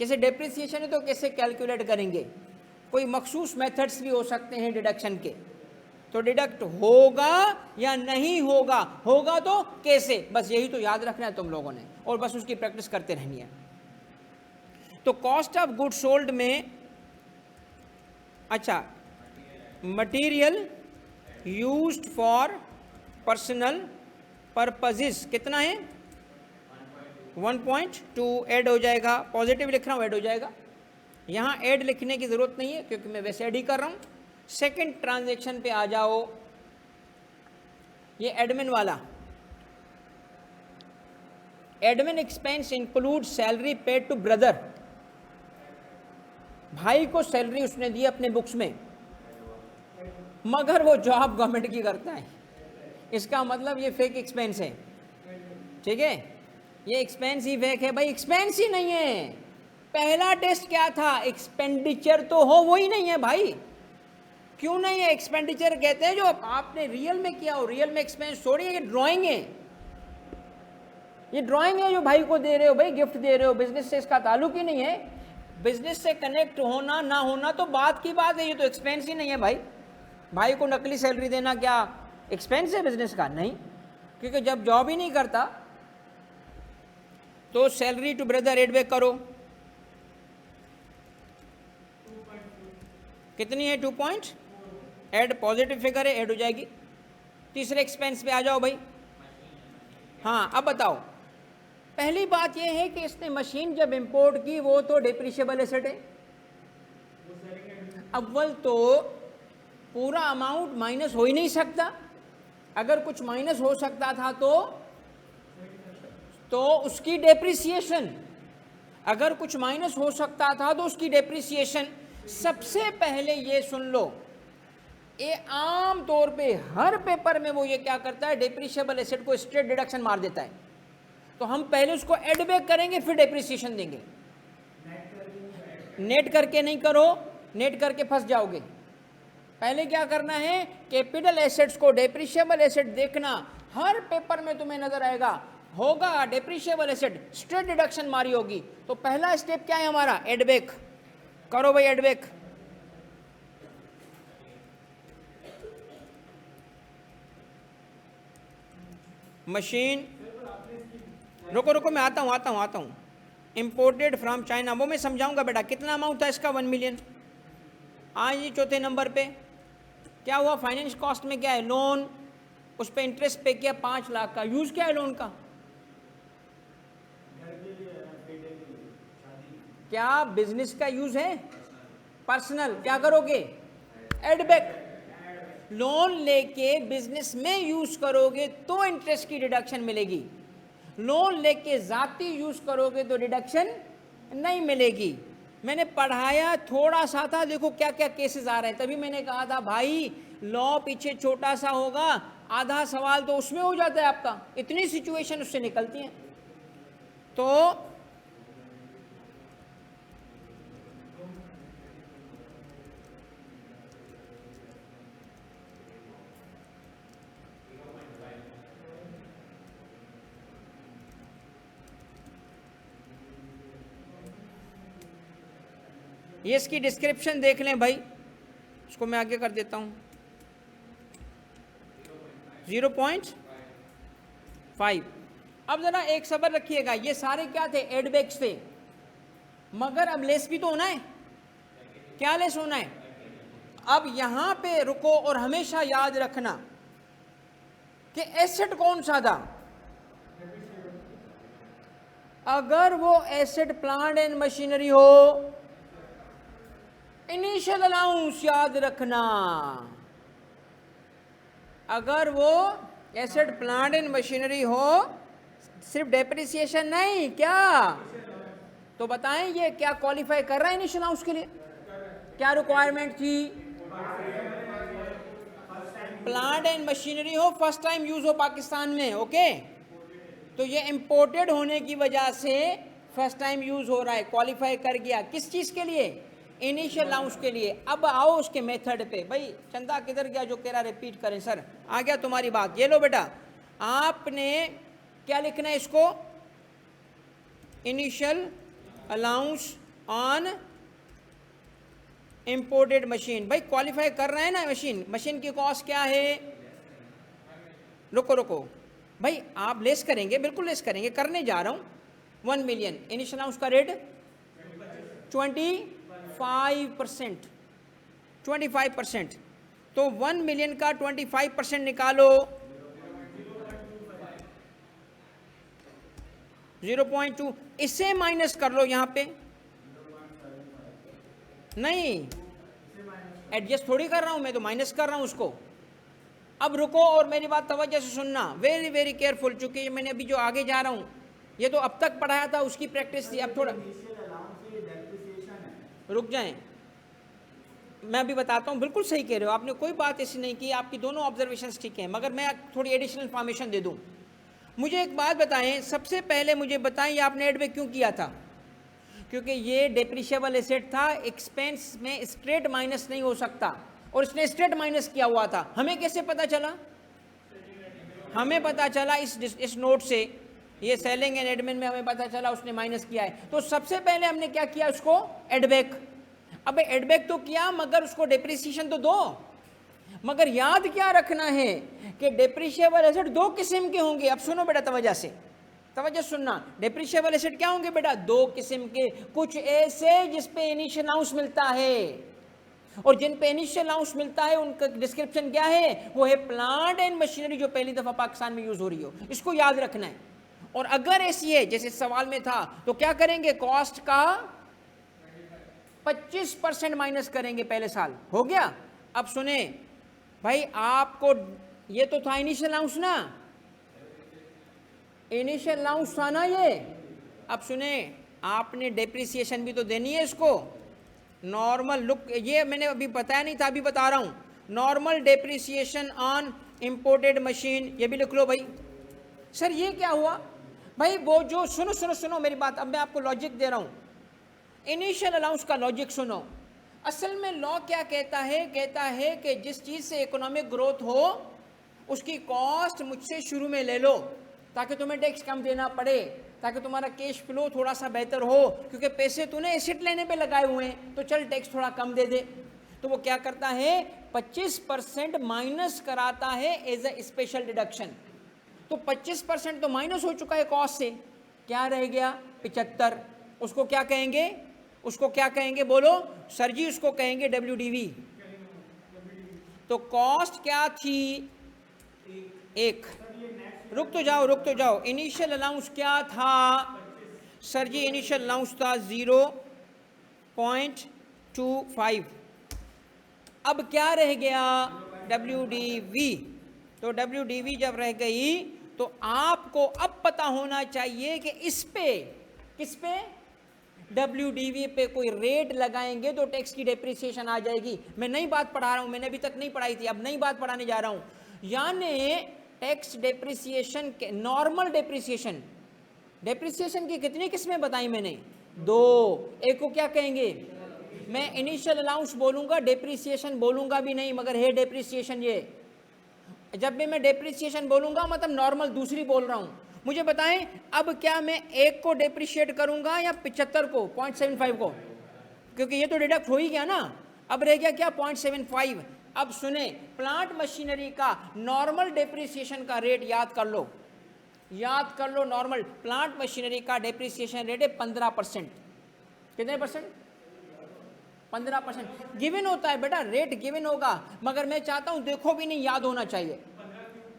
जैसे डेप्रिसिएशन है तो कैसे कैलकुलेट करेंगे? कोई मखसूस मेथड्स भी हो सकते हैं डिडक्शन के, तो डिडक्ट होगा या नहीं होगा, होगा तो कैसे, बस यही तो याद रखना है तुम लोगों ने, और बस उसकी प्रैक्टिस करते रहनी है। तो कॉस्ट ऑफ गुड सोल्ड में, अच्छा, material used for personal purposes कितना है 1.2, ऐड हो जाएगा, पॉजिटिव लिख रहा हूँ ऐड हो जाएगा, यहाँ ऐड लिखने की ज़रूरत नहीं है क्योंकि मैं वैसे ऐड ही कर रहा हूँ। सेकंड ट्रांजैक्शन पे आ जाओ, ये एडमिन वाला, admin expenses include salary paid to brother, भाई को सैलरी उसने दी अपने बुक्स में, मगर वो जॉब गवर्नमेंट की करता है, इसका मतलब ये फेक एक्सपेंस है, ठीक है, ये एक्सपेंस ही फेक है भाई, एक्सपेंस ही नहीं है। पहला टेस्ट क्या था, एक्सपेंडिचर तो हो, वो ही नहीं है भाई। क्यों नहीं है, एक्सपेंडिचर कहते हैं जो आपने रियल में किया हो, रियल में एक्सपेंस थोड़ी है, ये ड्राइंग है, ये ड्राइंग है जो भाई को दे रहे हो, भाई गिफ्ट दे रहे हो, बिजनेस से इसका ताल्लुक ही नहीं है, बिजनेस से कनेक्ट होना ना होना तो बात की बात है, ये तो एक्सपेंस ही नहीं है भाई। भाई को नकली सैलरी देना क्या एक्सपेंस है बिजनेस का, नहीं, क्योंकि जब जॉब ही नहीं करता तो salary to brother add back करो, कितनी है 2 पॉइंट, ऐड पॉजिटिव फिगर है, ऐड हो जाएगी। तीसरे एक्सपेंस पे आ जाओ भाई, हाँ अब बताओ, पहली बात यह है कि इसने मशीन जब इंपोर्ट की वो तो डेप्रिशिएबल एसेट है, अव्वल तो पूरा अमाउंट माइनस हो ही नहीं सकता, अगर कुछ माइनस हो सकता था तो उसकी डेप्रिसिएशन, अगर कुछ माइनस हो सकता था तो उसकी डेप्रिसिएशन। सबसे पहले ये सुन लो, ये आम तौर पे हर पेपर में वो ये क्या करता है, डेप्रिशिएबल एसेट को स्ट्रेट डिडक्शन मार देता है, तो हम पहले उसको एड बैक करेंगे फिर डेप्रिसिएशन देंगे। नेट करके नहीं करो, नेट करके फंस जाओगे। पहले क्या करना है, कैपिटल एसेट्स को डेप्रिशिएबल एसेट देखना, हर पेपर में तुम्हें नजर आएगा, होगा डेप्रिशिएबल एसेट, स्ट्रेट डिडक्शन मारी होगी। तो पहला स्टेप क्या है हमारा, एड बैक करो भाई, एड बैक। मशीन, रुको रुको मैं आता हूँ, इंपोर्टेड फ्रॉम चाइना, वो मैं समझाऊंगा बेटा, कितना अमाउंट था इसका 1 मिलियन। आज ये चौथे नंबर पे क्या हुआ, फाइनेंस कॉस्ट में क्या है, लोन, उस पर इंटरेस्ट पे किया 5 लाख का, यूज क्या है लोन का, क्या बिजनेस का यूज है, पर्सनल, क्या करोगे, एड बैक। लोन लेके बिजनेस में यूज करोगे तो इंटरेस्ट की डिडक्शन मिलेगी, लोन लेके जाती यूज करोगे तो डिडक्शन नहीं मिलेगी। मैंने पढ़ाया थोड़ा सा था, देखो क्या क्या केसेस आ रहे हैं, तभी मैंने कहा था भाई लॉ पीछे छोटा सा होगा, आधा सवाल तो उसमें हो जाता है आपका, इतनी सिचुएशन उससे निकलती हैं। तो ये इसकी डिस्क्रिप्शन देख लें भाई, इसको मैं आगे कर देता हूँ, 0.5। अब जरा एक सबर रखिएगा, ये सारे क्या थे, एडबैक्स थे, मगर अब लेस भी तो होना है, क्या लेस होना है। अब यहां पे रुको और हमेशा याद रखना कि एसेट कौन सा था, अगर वो एसेट प्लांट एंड मशीनरी हो, इनिशियल अलाउंस याद रखना, अगर वो एसेट प्लांट एंड मशीनरी हो, सिर्फ डेप्रिसिएशन नहीं, क्या तो बताएं ये क्या क्वालिफाई कर रहा है इनिशियल अलाउंस के लिए, क्या रिक्वायरमेंट थी, प्लांट एंड मशीनरी हो, फर्स्ट टाइम यूज हो पाकिस्तान में, ओके, तो ये इंपोर्टेड होने की वजह से फर्स्ट टाइम यूज हो रहा है, क्वालिफाई कर गया, किस चीज के लिए, इनिशियल अलाउंस के लिए। अब आओ उसके मेथड पे, भाई चंदा किधर गया जो कह रहा रिपीट करें, सर आ गया तुम्हारी बात, ये लो बेटा, आपने क्या लिखना है इसको, initial allowance on imported machine, भाई क्वालिफाई कर रहे हैं ना मशीन, मशीन की कॉस्ट क्या है, रुको रुको भाई, आप लेस करेंगे, बिल्कुल लेस करेंगे, करने जा रहा हूँ। 1 मिलियन, इनिशियल उसका रेट 25%, 25%, तो 1 मिलियन का 25% निकालो, 0.2, इससे माइनस कर लो यहाँ पे, नहीं एडजस्ट थोड़ी कर रहा हूँ मैं, तो माइनस कर रहा हूँ उसको। अब रुको और मेरी बात तवज्जो से सुनना, वेरी वेरी केयरफुल, चूंकि मैंने अभी जो आगे जा रहा हूँ ये तो अब तक पढ़ाया था, उसकी प्रैक्टिस थी, अब थोड़ा रुक जाएं, मैं अभी बताता हूँ। बिल्कुल सही कह रहे हो, आपने कोई बात ऐसी नहीं की, आपकी दोनों ऑब्जर्वेशंस ठीक हैं, मगर मैं थोड़ी एडिशनल इन्फॉर्मेशन दे दूँ। मुझे एक बात बताएं, सबसे पहले मुझे बताएं आपने एडबैक क्यों किया था, क्योंकि ये डेप्रिशिएबल एसेट था, एक्सपेंस में स्ट्रेट माइनस नहीं हो सकता, और इसने स्ट्रेट माइनस किया हुआ था। हमें कैसे पता चला, हमें पता चला इस नोट से, ये सेलिंग एंड एडमिन में हमें पता चला उसने माइनस किया है। तो सबसे पहले हमने क्या किया, उसको एडबैक। अब एडबैक तो किया मगर उसको डेप्रिसिएशन तो दो, मगर याद क्या रखना है कि डेप्रिशिएबल एसेट दो किस्म के होंगे। अब सुनो बेटा तवज्जो से, तवज्जो सुनना, डेप्रिशिएबल एसेट क्या होंगे बेटा, दो किस्म के, कुछ ऐसे जिस पे इनिशियल अलाउंस मिलता है, और जिन पे इनिशियल अलाउंस मिलता है उनका डिस्क्रिप्शन क्या है, वो है प्लांट एंड मशीनरी जो पहली दफा पाकिस्तान में यूज हो रही हो, इसको याद रखना है। और अगर ऐसी है जैसे सवाल में था, तो क्या करेंगे, कॉस्ट का 25% माइनस करेंगे पहले साल, हो गया। अब सुने भाई, आपको ये तो था इनिशियल अलाउंस ना, इनिशियल अलाउंस था ना ये। अब सुने, आपने डेप्रिसिएशन भी तो देनी है इसको, नॉर्मल लुक, ये मैंने अभी बताया नहीं था, अभी बता रहा हूं, normal depreciation on imported machine, ये भी लिख लो भाई। सर ये क्या हुआ भाई, वो जो सुनो सुनो सुनो मेरी बात, अब मैं आपको लॉजिक दे रहा हूं, इनिशियल अलाउंस का लॉजिक सुनो। असल में लॉ क्या कहता है, कहता है कि जिस चीज से इकोनॉमिक ग्रोथ हो उसकी कॉस्ट मुझसे शुरू में ले लो, ताकि तुम्हें टैक्स कम देना पड़े, ताकि तुम्हारा कैश फ्लो थोड़ा सा बेहतर हो, क्योंकि पैसे तूने एसेट लेने पे लगाए हुए हैं, तो चल टैक्स थोड़ा कम दे दे। तो वो क्या करता है, 25% माइनस कराता है एज ए स्पेशल डिडक्शन। तो 25% तो माइनस हो चुका है कॉस्ट से, क्या रह गया 75, उसको क्या कहेंगे, उसको क्या कहेंगे बोलो सर जी, उसको कहेंगे WDV। तो कॉस्ट क्या थी, एक, रुक तो जाओ, इनिशियल अलाउंस क्या था सर जी, इनिशियल अलाउंस था 0.25, अब क्या रह गया WDV। तो WDV जब रह गई तो आपको अब पता होना चाहिए कि इस पे, किस पे, WDV पे कोई रेट लगाएंगे तो टैक्स की डेप्रिसिएशन आ जाएगी। मैं नई बात पढ़ा रहा हूं, मैंने अभी तक नहीं पढ़ाई थी, अब नई बात पढ़ाने जा रहा हूं। यानी टैक्स डेप्रिसिएशन के, नॉर्मल डेप्रिसिएशन, डेप्रिसिएशन की कितनी किस्में बताई मैंने, दो। एक को क्या कहेंगे, मैं इनिशियल अलाउंस बोलूंगा, डेप्रिसिएशन बोलूंगा भी नहीं, मगर है डेप्रिसिएशन। ये जब भी मैं डेप्रिसिएशन बोलूंगा मतलब नॉर्मल दूसरी बोल रहा हूं। मुझे बताएं, अब क्या मैं एक को डेप्रिशिएट करूंगा या 75 को, 0.75 को, क्योंकि ये तो डिडक्ट हो ही गया ना। अब रह गया क्या, 0.75। अब सुने, प्लांट मशीनरी का नॉर्मल डेप्रिसिएशन का रेट याद कर लो, याद कर लो, नॉर्मल प्लांट मशीनरी का डेप्रिसिएशन रेट है 15%। कितने परसेंट, 15% गिवन होता है बेटा, रेट गिवन होगा, मगर मैं चाहता हूं देखो भी नहीं, याद होना चाहिए।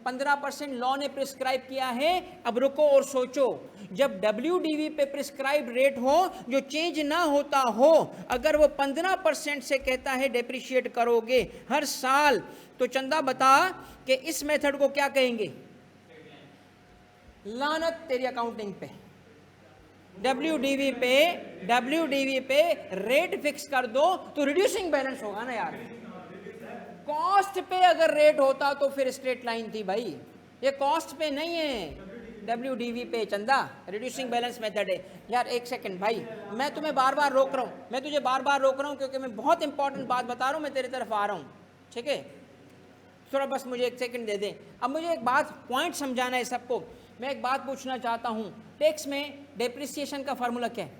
15% लॉ ने प्रिस्क्राइब किया है। अब रुको और सोचो, जब WDV पे प्रिस्क्राइब रेट हो जो चेंज ना होता हो, अगर वो 15% से कहता है डेप्रिशिएट करोगे हर साल, तो चंदा बता कि इस मेथड को क्या कहेंगे, लानत तेरी अकाउंटिंग पे। WDV पे रेट फिक्स कर दो तो रिड्यूसिंग बैलेंस होगा ना यार। कॉस्ट पे अगर रेट होता तो फिर स्ट्रेट लाइन थी भाई, ये कॉस्ट पे नहीं है, WDV पे चंदा, रिड्यूसिंग बैलेंस मेथड है। यार एक सेकंड भाई, मैं तुम्हें बार बार रोक रहा हूँ, मैं तुझे बार बार रोक रहा हूँ क्योंकि मैं बहुत इंपॉर्टेंट बात बता रहा हूँ, मैं तेरी तरफ आ रहा हूँ, ठीक है, थोड़ा बस मुझे एक सेकंड दे दे। अब मुझे एक बात पॉइंट समझाना है सबको। मैं एक बात पूछना चाहता हूँ, टैक्स में डेप्रिसिएशन का फार्मूला क्या है,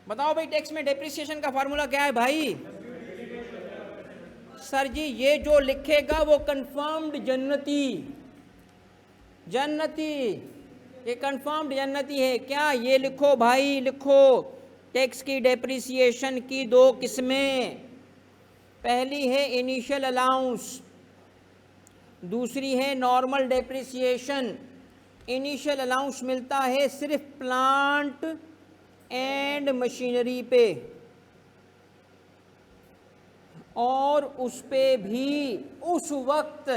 बताओ भाई, टैक्स में डेप्रिसिएशन का फार्मूला क्या है भाई? सर जी ये जो लिखेगा वो कंफर्म्ड जन्नती, जन्नती, ये कंफर्म्ड जन्नती है क्या? ये लिखो भाई, लिखो, टैक्स की डेप्रिसिएशन की दो किस्में, पहली है इनिशियल अलाउंस, दूसरी है नॉर्मल डेप्रिसिएशन। इनिशियल अलाउंस मिलता है सिर्फ प्लांट एंड मशीनरी पे, और उस पे भी उस वक्त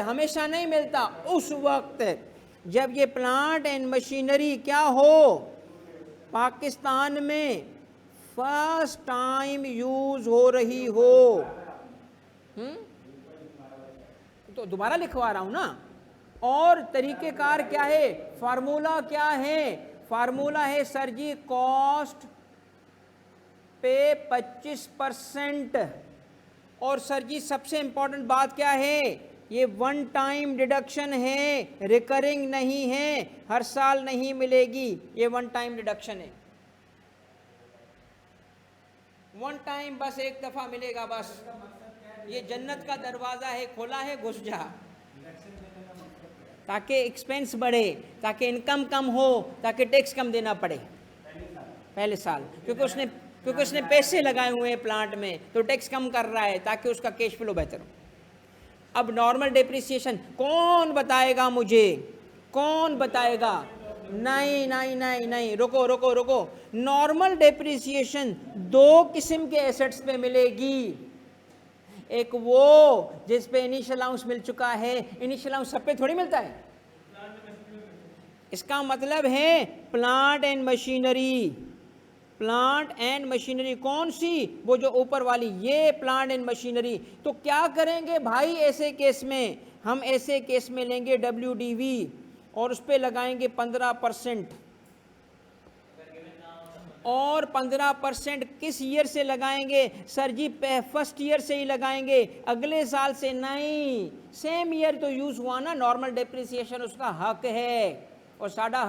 हमेशा नहीं मिलता, उस वक्त जब ये प्लांट एंड मशीनरी क्या हो, पाकिस्तान में फर्स्ट टाइम यूज हो रही हो। तो दोबारा लिखवा रहा हूं ना। और तरीकेकार क्या है, फार्मूला क्या है? फार्मूला है सर जी कॉस्ट पे 25%। और सर जी सबसे इंपॉर्टेंट बात क्या है, ये वन टाइम डिडक्शन है, रिकरिंग नहीं है, हर साल नहीं मिलेगी, ये वन टाइम डिडक्शन है, वन टाइम, बस एक दफा मिलेगा बस। ये जन्नत का दरवाजा है, खोला है, घुस जा, ताकि एक्सपेंस बढ़े, ताकि इनकम कम हो, ताकि टैक्स कम देना पड़े पहले साल, क्योंकि उसने पैसे लगाए हुए हैं प्लांट में, तो टैक्स कम कर रहा है ताकि उसका कैश फ्लो बेहतर हो। अब नॉर्मल डेप्रिसिएशन कौन बताएगा मुझे, कौन बताएगा? नहीं नहीं नहीं नहीं, रुको रुको रुको। नॉर्मल डेप्रिसिएशन दो किस्म के एसेट्स पे मिलेगी, एक वो जिस पे इनिशियल अलाउंस मिल चुका है, इनिशियल अलाउंस सब पे थोड़ी मिलता है, इसका मतलब है plant and machinery, plant and machinery कौन सी? वो जो ऊपर वाली, ये प्लांट एंड मशीनरी। तो क्या करेंगे भाई ऐसे केस में? हम ऐसे केस में लेंगे WDV और उस पर लगाएंगे 15%, और 15% किस ईयर से लगाएंगे? सर जी फर्स्ट ईयर से ही लगाएंगे, अगले साल से नहीं, सेम ईयर तो यूज हुआ ना, नॉर्मल डेप्रिसिएशन उसका हक है, और साडा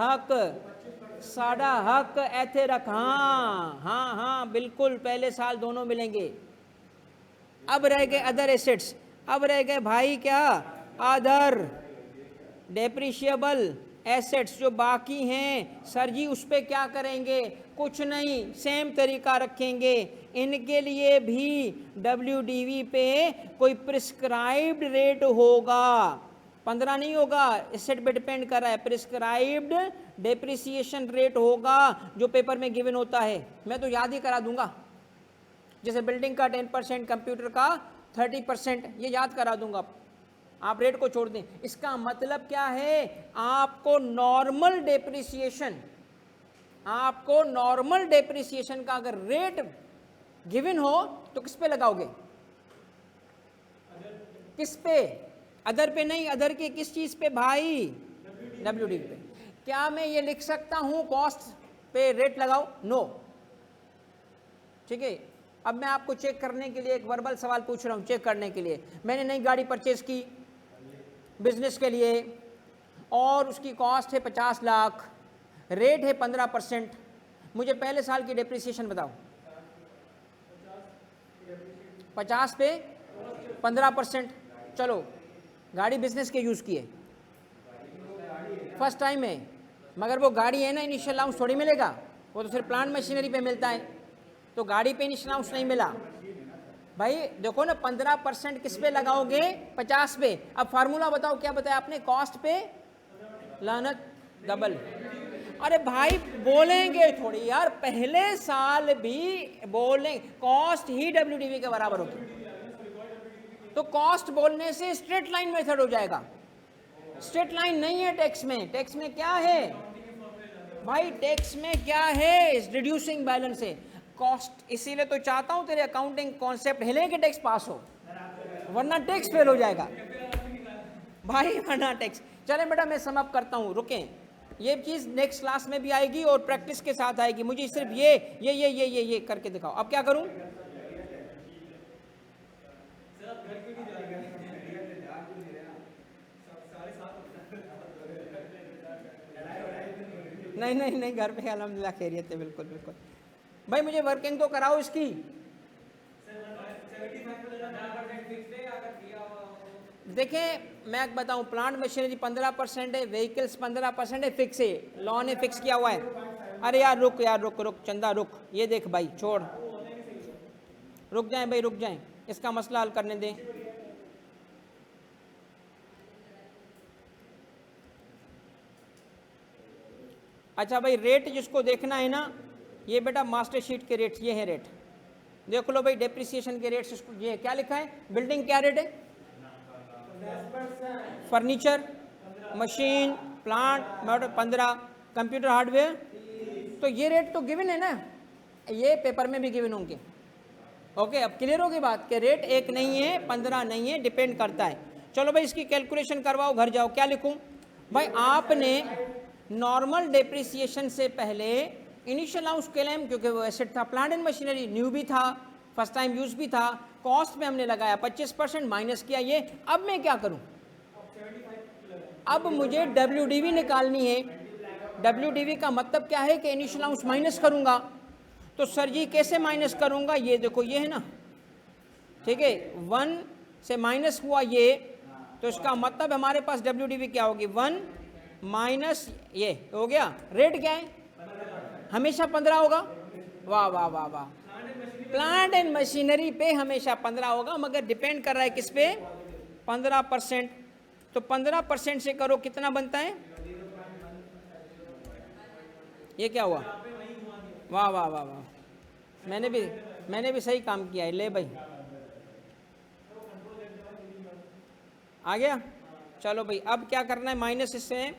हक ऐथे रख। हाँ हाँ हाँ बिल्कुल, पहले साल दोनों मिलेंगे। अब रह गए अदर एसेट्स, अब रह गए भाई क्या, अदर डेप्रिशिएबल एसेट्स जो बाकी हैं। सर जी उस पे क्या करेंगे? कुछ नहीं, सेम तरीका रखेंगे। इनके लिए भी WDV पे कोई प्रिस्क्राइब्ड रेट होगा, 15 नहीं होगा, एसेट पे डिपेंड कर रहा है, प्रिस्क्राइब्ड डेप्रिसिएशन रेट होगा जो पेपर में गिवन होता है। मैं तो याद ही करा दूंगा, जैसे बिल्डिंग का 10%, कंप्यूटर का 30%, ये याद करा दूंगा, आप रेट को छोड़ दें। इसका मतलब क्या है, आपको नॉर्मल डेप्रिसिएशन का अगर रेट गिवन हो तो किस पे लगाओगे? किस पे? अदर पे नहीं, अदर के किस चीज पे भाई? WDV पे। क्या मैं ये लिख सकता हूं कॉस्ट पे रेट लगाओ? नो। ठीक है, अब मैं आपको चेक करने के लिए एक वर्बल सवाल पूछ रहा हूं, चेक करने के लिए। मैंने नई गाड़ी परचेज की बिजनेस के लिए, और उसकी कॉस्ट है 50 लाख, रेट है 15%, मुझे पहले साल की डेप्रिसिएशन बताओ। 50 पे 15%, चलो गाड़ी बिजनेस के यूज़ की है, फर्स्ट टाइम है, मगर वो गाड़ी है ना, इनिशियल अलाउंस थोड़ी मिलेगा, वो तो सिर्फ प्लांट मशीनरी पे मिलता है, तो गाड़ी पे इनिशियल अलाउंस नहीं मिला। भाई देखो ना, 15% किस पे लगाओगे? 50 पे। अब फार्मूला बताओ, क्या बताया आपने? कॉस्ट पे लानत डबल। अरे भाई बोलेंगे थोड़ी यार, पहले साल भी बोलें, कॉस्ट ही WDV के बराबर होगी, तो कॉस्ट बोलने से स्ट्रेट लाइन मेथड हो जाएगा। स्ट्रेट लाइन नहीं है टैक्स में, टैक्स में क्या है भाई? टैक्स में क्या है? रिड्यूसिंग बैलेंस है, कॉस्ट। इसीलिए तो चाहता हूं तेरे अकाउंटिंग कॉन्सेप्ट हिले कि टैक्स पास हो, वरना टैक्स फेल हो जाएगा भाई, वरना टैक्स। चले बेटा मैं समाप्त करता हूं, रुकें, ये चीज़ नेक्स्ट क्लास में भी आएगी और प्रैक्टिस के साथ आएगी। मुझे सिर्फ ये करके दिखाओ। अब क्या करूं? नहीं नहीं नहीं, घर पे अल्हम्दुलिल्लाह खैरियत है, बिल्कुल बिल्कुल। भाई मुझे वर्किंग तो कराओ इसकी। देखें मैं बताऊं, प्लांट मशीनरी 15% है, व्हीकल्स 15% है, फिक्स है, लॉ ने फिक्स किया हुआ है। अरे यार रुक यार, रुक रुक चंदा रुक, ये देख भाई छोड़, रुक जाएं भाई रुक जाएं, इसका मसला हल करने दें। अच्छा भाई रेट जिसको देखना है ना, ये बेटा मास्टर शीट के रेट ये है, रेट देख लो भाई, डेप्रिसिएशन के रेट्स ये क्या लिखा है, बिल्डिंग क्या रेट है, furniture, machine, plant motor 15, computer hardware, तो ये रेट तो गिवन है ना, ये पेपर में भी गिवन होंगे। ओके अब क्लियर होगी बात कि रेट एक नहीं है, 15 नहीं है, डिपेंड करता है। चलो भाई इसकी कैलकुलेशन करवाओ, घर जाओ, क्या लिखूं भाई, आपने नॉर्मल डेप्रिसिएशन से पहले इनिशियल अलाउंस क्लेम, क्योंकि वो एसेट था, प्लांट एंड मशीनरी न्यू भी था, फर्स्ट टाइम यूज भी था, कॉस्ट में हमने लगाया 25% माइनस किया ये। अब मैं क्या करूं, अब मुझे WDV निकालनी है। WDV का मतलब क्या है कि इनिशियल अलाउंस माइनस करूंगा। तो सर जी कैसे माइनस करूंगा, ये देखो ये है ना, ठीक है, 1 से माइनस हुआ ये, तो इसका मतलब हमारे पास WDV क्या होगी, 1 माइनस ये हो गया, रेट क्या है, हमेशा 15 होगा। वाह वाह वाह वाह, प्लांट एंड मशीनरी पे हमेशा 15 होगा, मगर डिपेंड कर रहा है किस पे, 15%। तो 15% से करो कितना बनता है, ये क्या हुआ, वाह वाह वाह वाह, मैंने भी सही काम किया है, ले भाई आ गया। चलो भाई अब क्या करना है, माइनस इससे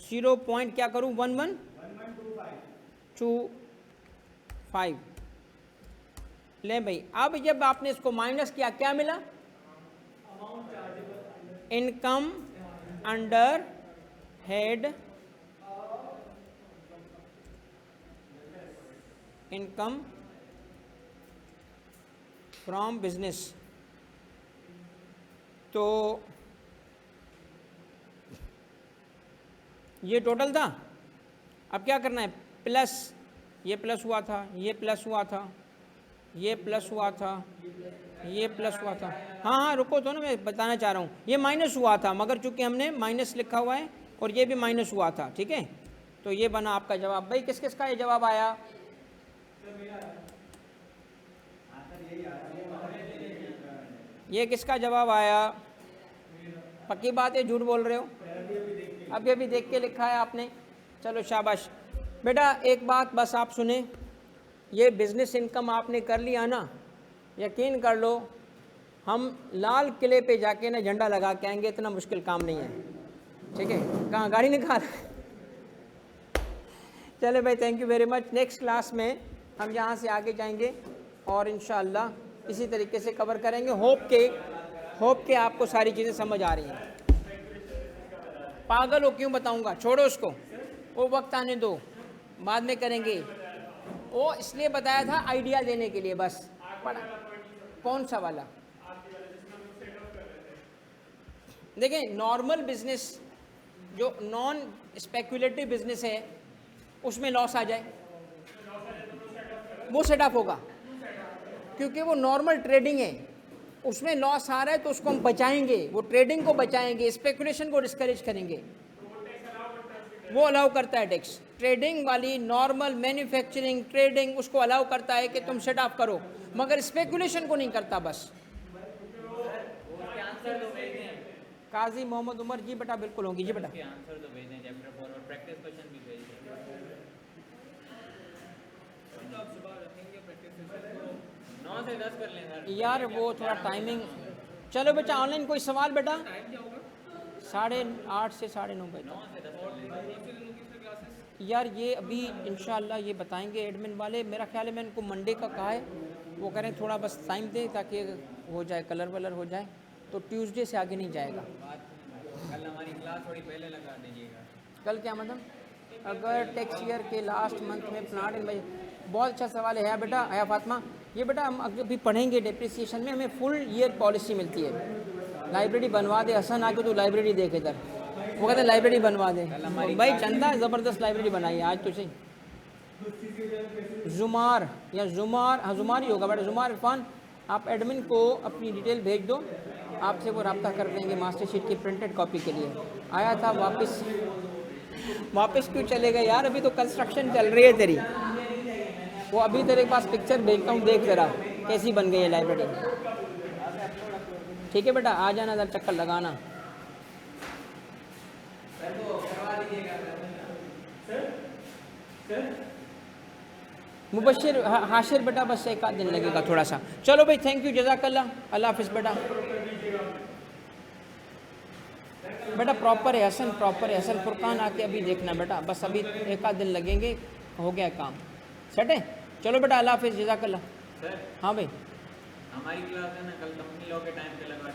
0 पॉइंट क्या करूं, 1125 ले भाई। अब जब आपने इसको माइनस किया क्या मिला, income under head, income from business. तो ये टोटल था, अब क्या करना है, प्लस ये प्लस हुआ था, ये प्लस हुआ था, ये प्लस हुआ था, ये प्लस हुआ था, हाँ हाँ रुको तो ना, मैं बताना चाह रहा हूँ, ये माइनस हुआ था मगर चूंकि हमने माइनस लिखा हुआ है, और ये भी माइनस हुआ था, ठीक है। तो ये बना आपका जवाब। भाई किस किस का ये जवाब आया, ये किसका जवाब आया, पक्की बात है, झूठ बोल रहे हो, अब ये भी देख के लिखा है आपने, चलो शाबाश बेटा। एक बात बस आप सुने, ये बिज़नेस इनकम आपने कर लिया ना, यकीन कर लो हम लाल किले पे जाके ना झंडा लगा के आएंगे, इतना मुश्किल काम नहीं है, ठीक है। कहाँ गाड़ी निकाल चले भाई, thank you very much. Next class में हम यहाँ से आगे जाएंगे और इंशाअल्लाह इसी तरीके से कवर करेंगे। होप के आपको सारी चीज़ें समझ आ रही हैं। पागल हो क्यों बताऊंगा, छोड़ो उसको, वो वक्त आने दो, बाद में करेंगे। वो इसलिए बताया था आइडिया देने के लिए बस, पढ़ा कौन सा वाला। देखें नॉर्मल बिजनेस जो नॉन स्पेकुलेटिव बिजनेस है उसमें लॉस आ जाए, वो सेट अप होगा, क्योंकि वो नॉर्मल ट्रेडिंग है, उसमें लॉस आ रहा है तो उसको हम बचाएंगे, वो ट्रेडिंग को बचाएंगे, स्पेकुलेशन को डिस्करेज करेंगे। वो अलाउ करता है टैक्स, ट्रेडिंग वाली नॉर्मल मैन्युफैक्चरिंग ट्रेडिंग उसको अलाउ करता है कि तुम सेट अप करो, मगर स्पेकुलेशन को नहीं करता। बस काजी मोहम्मद उमर जी बेटा बिल्कुल होंगी जी बेटा। यार वो थोड़ा टाइमिंग, चलो बेटा ऑनलाइन कोई सवाल बेटा, 8:30 से 9:30 बजे। यार ये अभी इंशाल्लाह ये बताएंगे एडमिन वाले, मेरा ख्याल है मैं इनको मंडे का कहा है, वो कह रहे हैं थोड़ा बस टाइम दें ताकि हो जाए, कलर वलर हो जाए, तो ट्यूसडे से आगे नहीं जाएगा। कल हमारी क्लास थोड़ी पहले लगा दीजिएगा। कल क्या मतलब, अगर टैक्स ईयर के लास्ट मंथ में प्लांट एंड, बहुत अच्छा सवाल है बेटा आया फातिमा। ये बेटा हम अभी पढ़ेंगे डेप्रिसिएशन में, हमें फुल ईयर पॉलिसी मिलती है। लाइब्रेरी बनवा दे हसन आके, तो लाइब्रेरी देख इधर वो कहते हैं लाइब्रेरी बनवा दें। कल हमारी भाई क्लास- चंदा ज़बरदस्त लाइब्रेरी बनाई है आज तो सही। जुमार या जुमार, हाँ जुमार ही होगा बेटा, जुमार इरफान, आप एडमिन को अपनी डिटेल भेज दो, आपसे वो रब्ता कर देंगे मास्टर शीट की प्रिंटेड कॉपी के लिए। आया था वापस क्यों चले गए यार, अभी तो कंस्ट्रक्शन चल रही है तेरी। वो अभी तेरे पास पिक्चर भेजता हूँ, देख जरा कैसी बन गई है लाइब्रेरी। ठीक है बेटा, आ जाना जरा, चक्कर लगाना। मुबशिर हाशिर बेटा बस एक आध दिन लगेगा थोड़ा सा। चलो भाई, थैंक यू, जज़ाकल्लाह, अल्लाह हाफिज़ बेटा। बेटा प्रॉपर है हसन, प्रॉपर है हसन, फुरकान आके अभी देखना बेटा, बस अभी एक आध दिन लगेंगे, हो गया काम, सेट है। चलो बेटा, अल्लाह हाफिज़, जज़ाकल्लाह। सर हाँ भाई, हमारी क्लास है ना कल कंपनी लॉ के टाइम पे लगा दी।